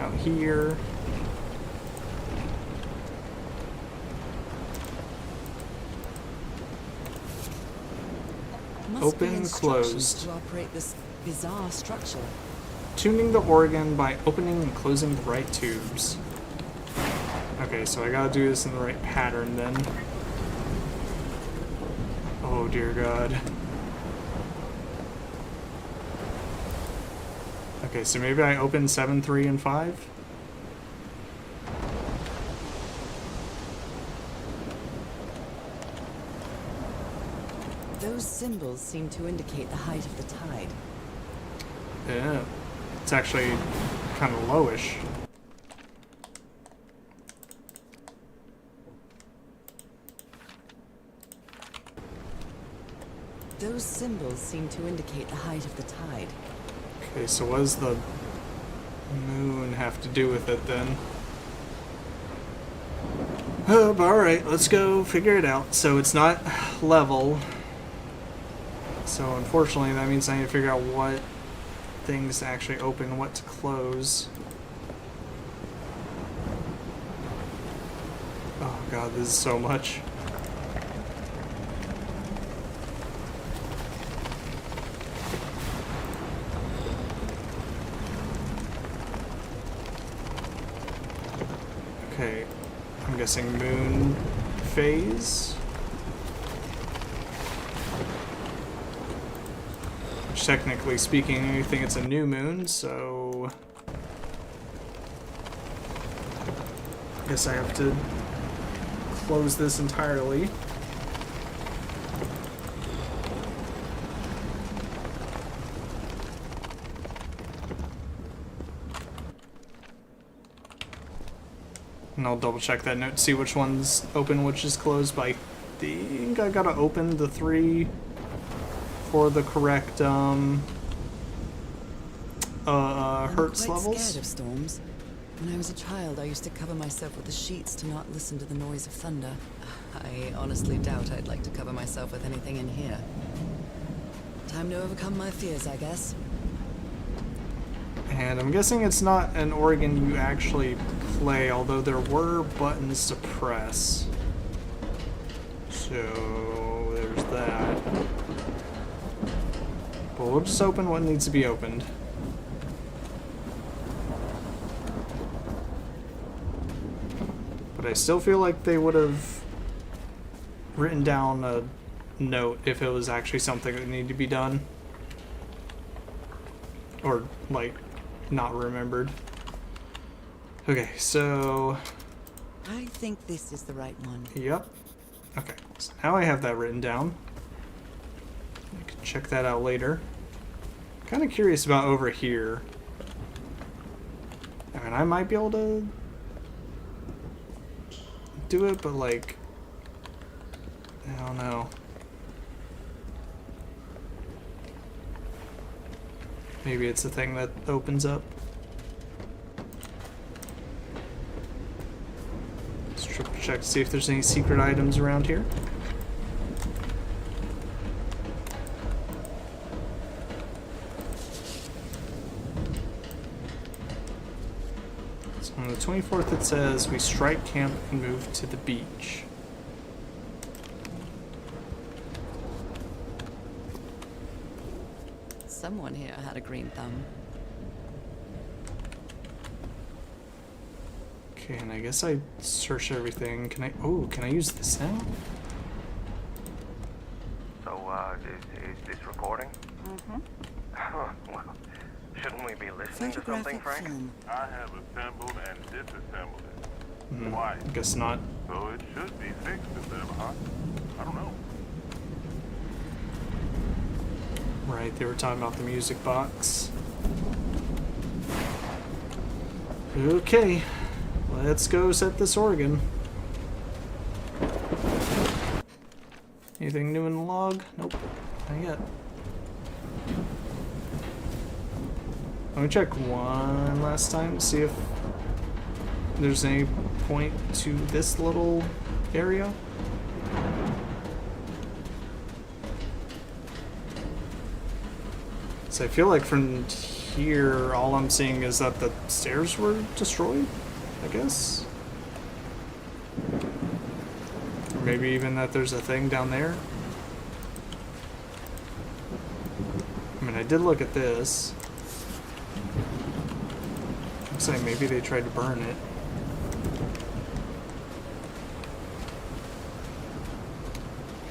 Out here. Must Open, be instructions closed. to operate this bizarre structure. Tuning the organ by opening and closing the right tubes. Okay, so I gotta do this in the right pattern then. Oh dear God. Okay, so maybe I open 7, 3, and 5? Those symbols seem to indicate the height of the tide. Yeah. It's actually kind of lowish. Those symbols seem to indicate the height of the tide. Okay, so what does the moon have to do with it then? Oh, alright, let's go figure it out. So it's not level. So unfortunately that means I need to figure out what things to actually open, what to close. Oh god, this is so much. Okay, I'm guessing moon phase. Which technically speaking, I think it's a new moon, so I guess I have to close this entirely. And I'll double check that note to see which one's open, which is closed, but I think I gotta open the 3 for the correct hertz I'm quite levels. scared of storms. When I was a child, I used to cover myself with the sheets to not listen to the noise of thunder. I honestly doubt I'd like to cover myself with anything in here. Time to overcome my fears, I guess. And I'm guessing it's not an organ you actually play, although there were buttons to press. So there's that. But we'll just open what needs to be opened. But I still feel like they would have written down a note if it was actually something that needed to be done. Or, like, not remembered. Okay, so... I think this is the right one. Yep. Okay, so now I have that written down. I can check that out later. Kind of curious about over here. I mean, I might be able to do it, but like, I don't know. Maybe it's a thing that opens up. Let's triple check to see if there's any secret items around here. So on the 24th it says we strike camp and move to the beach. Someone here had a green thumb. Okay, and I guess I search everything. Can I? Oh, can I use this now? So, is this recording? Mm-hmm. Well, shouldn't we be listening to something, Photographic Frank? film. I have assembled and disassembled it. Hmm, Twice. guess not. So it should be fixed instead of hot. I don't know. Right, they were talking about the music box. Okay, let's go set this organ. Anything new in the log? Nope, not yet. Let me check one last time to see if there's any point to this little area. So I feel like from here, all I'm seeing is that the stairs were destroyed, I guess. Or maybe even that there's a thing down there. I mean, I did look at this. Looks like maybe they tried to burn it.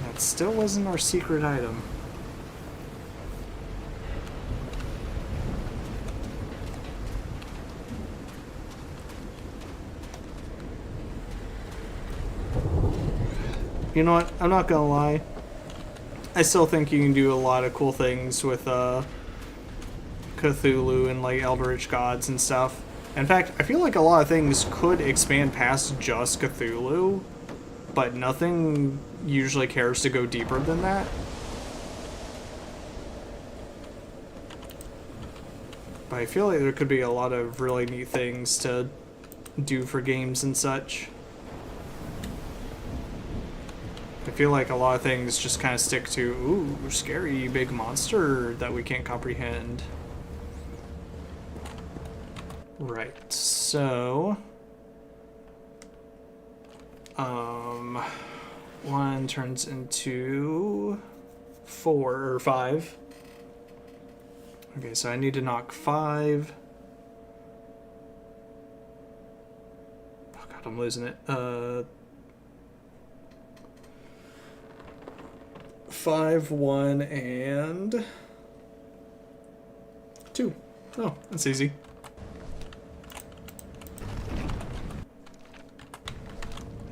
That still wasn't our secret item. You know what? I'm not gonna lie. I still think you can do a lot of cool things with Cthulhu and like Eldritch gods and stuff. In fact, I feel like a lot of things could expand past just Cthulhu, but nothing usually cares to go deeper than that. But I feel like there could be a lot of really neat things to do for games and such. I feel like a lot of things just kind of stick to, ooh, scary big monster that we can't comprehend. Right, so... 1 turns into 4 or 5. Okay, so I need to knock 5. Oh god, I'm losing it. 5, 1, and 2. Oh, that's easy.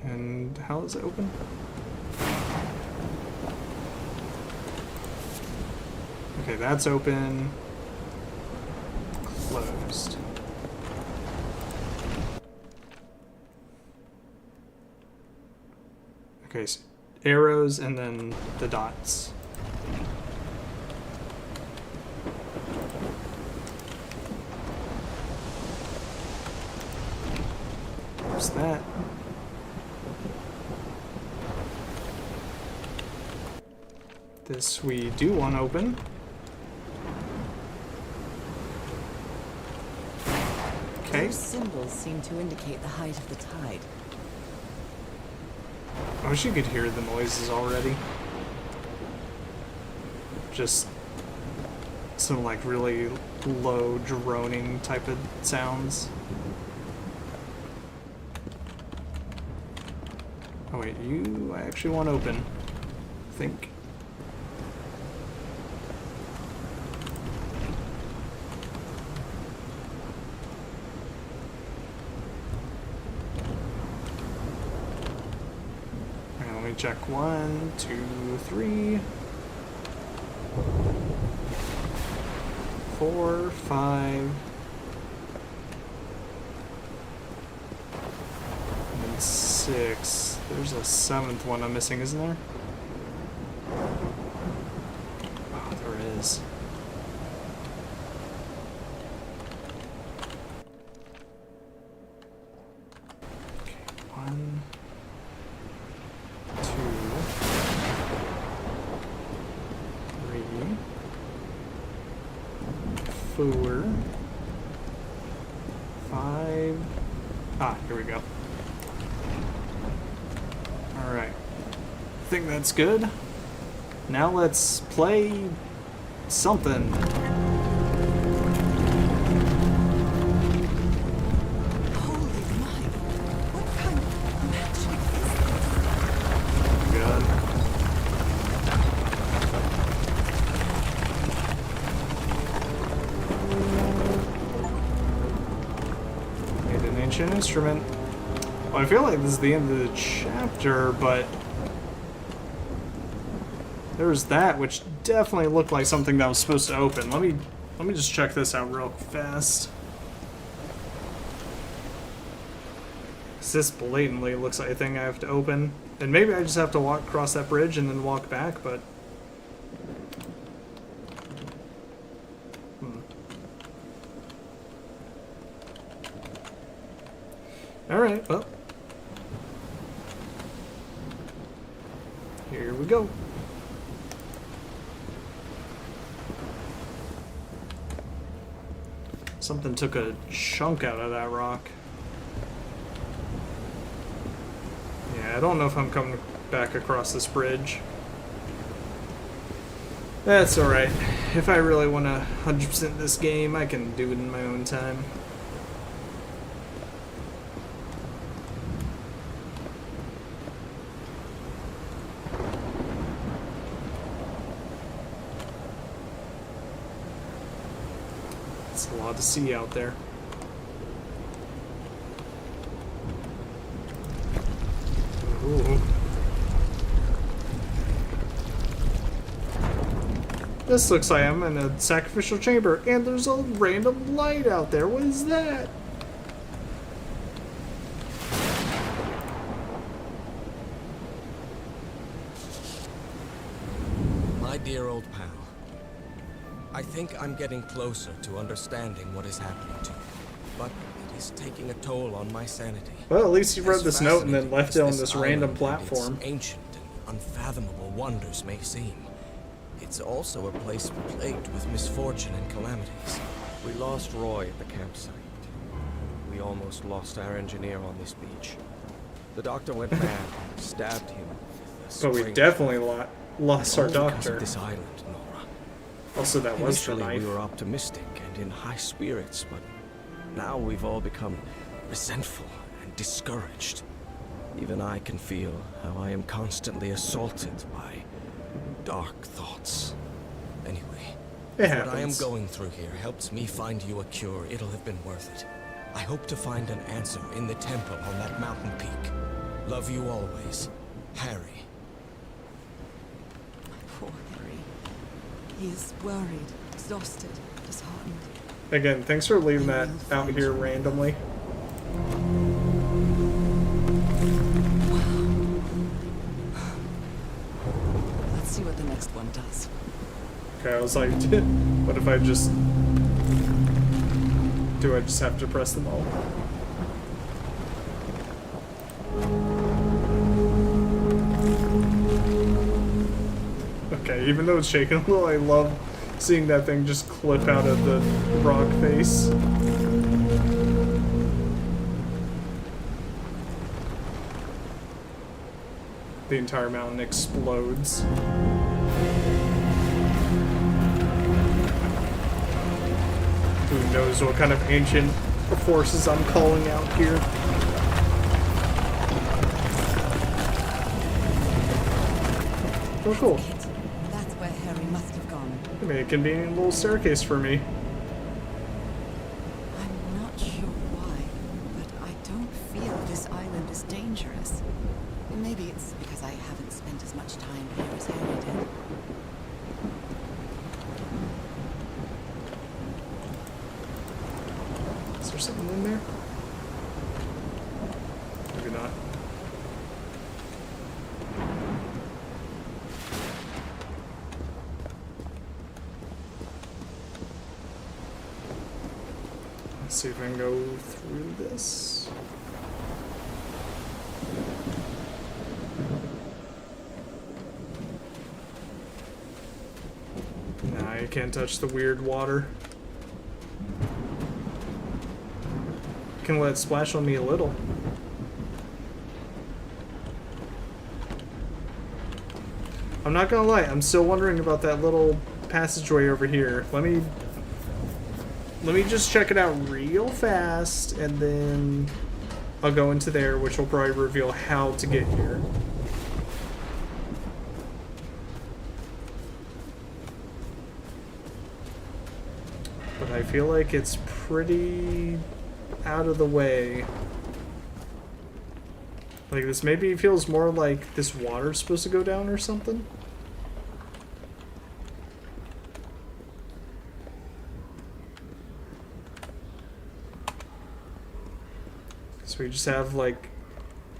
And how is it open? Okay, that's open. Closed. Okay, so arrows and then the dots. There's that. This we do want to open. Okay. Those symbols seem to indicate the height of the tide. I wish you could hear the noises already. Just some like really low droning type of sounds. Oh wait, you actually want open. I think. Alright, let me check. 1, 2, 3, 4, 5. And 6. There's a 7th one I'm missing, isn't there? Oh, there is. Okay, 1, 2, 3, 4, 5. Ah, here we go. Alright. I think that's good. Now let's play something. Holy Mike! What kind of magic is this? God. Need an ancient instrument. Well, I feel like this is the end of the chapter, but there's that, which definitely looked like something that was supposed to open. Let me just check this out real fast. 'Cause this blatantly looks like a thing I have to open, and maybe I just have to walk across that bridge and then walk back, but. Alright, well. Here we go. Something took a chunk out of that rock. Yeah, I don't know if I'm coming back across this bridge. That's alright. If I really want to 100% this game, I can do it in my own time. It's a lot to see out there. Ooh. This looks like I'm in a sacrificial chamber, and there's a random light out there. What is that? My dear old pal, I think I'm getting closer to understanding what is happening to me, but it is taking a toll on my sanity. Well, at least you wrote As this note and then fascinating left as it on this random island and platform. its ancient and unfathomable wonders may seem, it's also a place plagued with misfortune and calamities. We lost Roy at the campsite. We almost lost our engineer on this beach. The doctor went mad and stabbed him with a But we spring definitely lost our all because doctor. of this island, Nora. Also, that was the Initially, knife. we were optimistic and in high spirits, but now we've all become resentful and discouraged. Even I can feel how I am constantly assaulted by dark thoughts. Anyway, It what I am happens. going through here helps me find you a cure. It'll have been worth it. I hope to find an answer in the temple on that mountain peak. Love you always, Harry. Poor Harry. He is worried, exhausted, disheartened. Again, thanks for leaving that out here randomly. Let's see what the next one does. Okay, I was like, what if I just... Do I just have to press them all? Okay, even though it's shaking a little, I love seeing that thing just clip out of the rock face. The entire mountain explodes. Who knows what kind of ancient forces I'm calling out here. Oh, cool. That's it. That's where Harry must have gone. I mean, a convenient little staircase for me. I'm not sure why, but I don't feel this island is dangerous. Maybe it's because I haven't spent as much time here as Harry did. Is there something in there? Maybe not. Let's see if I can go through this. Nah, you can't touch the weird water. Can let it splash on me a little. I'm not gonna lie, I'm still wondering about that little passageway over here. Let me just check it out real fast, and then I'll go into there, which will probably reveal how to get here. But I feel like it's pretty out of the way. Like, this maybe feels more like this water's supposed to go down or something. So we just have, like,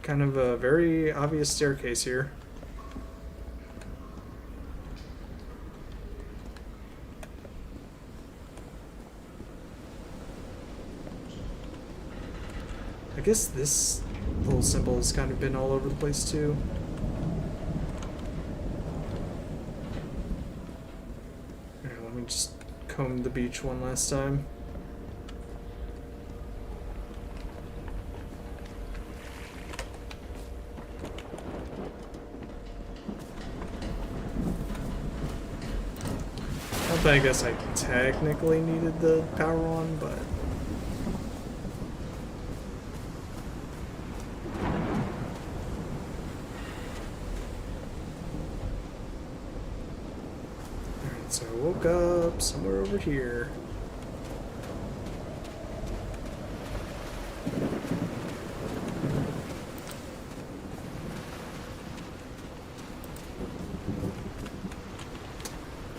kind of a very obvious staircase here. I guess this little symbol has kind of been all over the place too. Alright, let me just comb the beach one last time. Not that I guess I technically needed the power on, but so I woke up somewhere over here.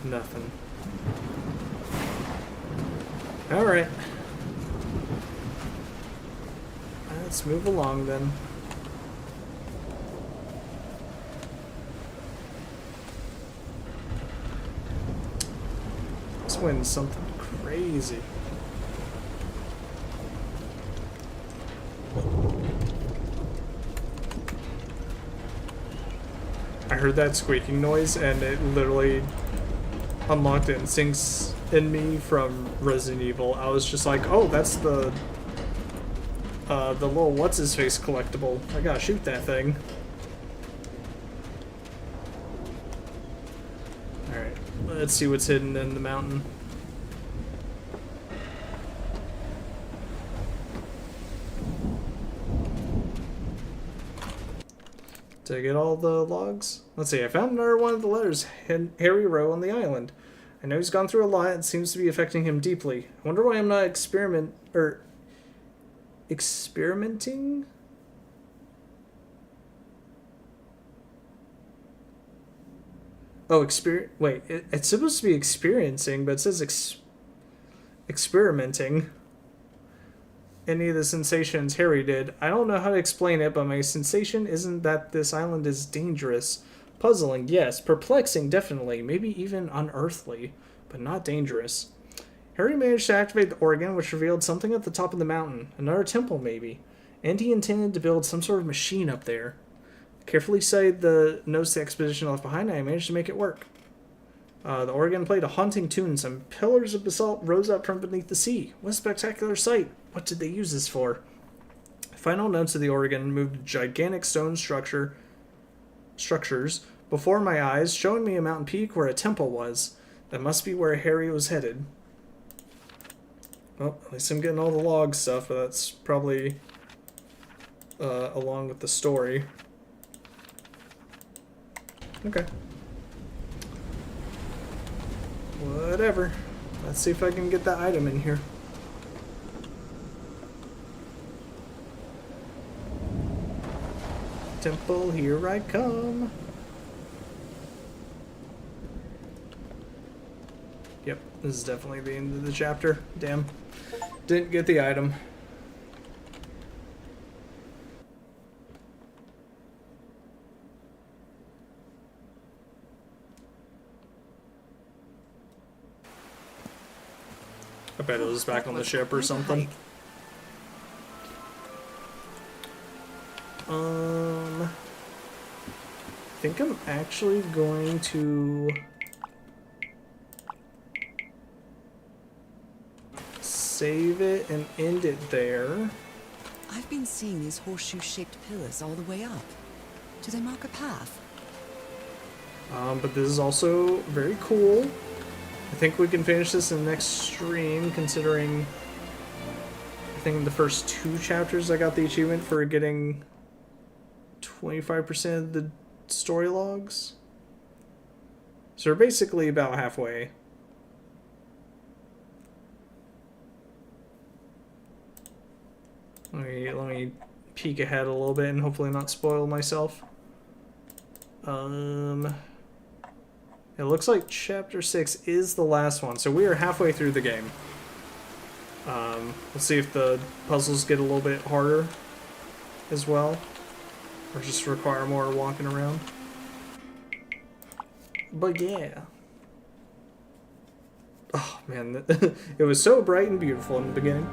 Nothing. Alright. Let's move along then. This wind's something crazy. I heard that squeaking noise and it literally unlocked instincts in me from Resident Evil. I was just like, oh, that's the little what's-his-face collectible. I gotta shoot that thing. Alright, let's see what's hidden in the mountain. Did I get all the logs? Let's see, I found another one of the letters Harry wrote on the island. I know he's gone through a lot. It seems to be affecting him deeply. I wonder why I'm not experimenting? Oh, wait, it's supposed to be experiencing, but it says experimenting. Any of the sensations Harry did. I don't know how to explain it, but my sensation isn't that this island is dangerous. Puzzling, yes. Perplexing, definitely. Maybe even unearthly, but not dangerous. Harry managed to activate the organ, which revealed something at the top of the mountain. Another temple, maybe. And he intended to build some sort of machine up there. Carefully studied the notes the expedition left behind, and I managed to make it work. The organ played a haunting tune. Some pillars of basalt rose up from beneath the sea. What a spectacular sight. What did they use this for? Final notes of the organ moved gigantic stone structures before my eyes, showing me a mountain peak where a temple was. That must be where Harry was headed. Well, at least I'm getting all the log stuff, but that's probably along with the story. Okay. Whatever. Let's see if I can get that item in here. Temple, here I come. Yep, this is definitely the end of the chapter. Damn. Didn't get the item. I bet it was back on the ship or something. I think I'm actually going to save it and end it there. I've been seeing these horseshoe-shaped pillars all the way up. Do they mark a path? But this is also very cool. I think we can finish this in the next stream, considering I think in the first 2 chapters I got the achievement for getting 25% of the story logs. So we're basically about halfway. Let me peek ahead a little bit and hopefully not spoil myself. It looks like chapter 6 is the last one, so we are halfway through the game. We'll see if the puzzles get a little bit harder as well, or just require more walking around. But yeah. Oh man, it was so bright and beautiful in the beginning.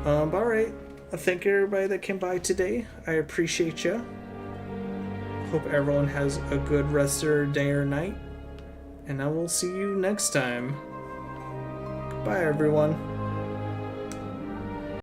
Alright. Thank you everybody that came by today. I appreciate you. Hope everyone has a good rest of their day or night. And I will see you next time. Bye everyone.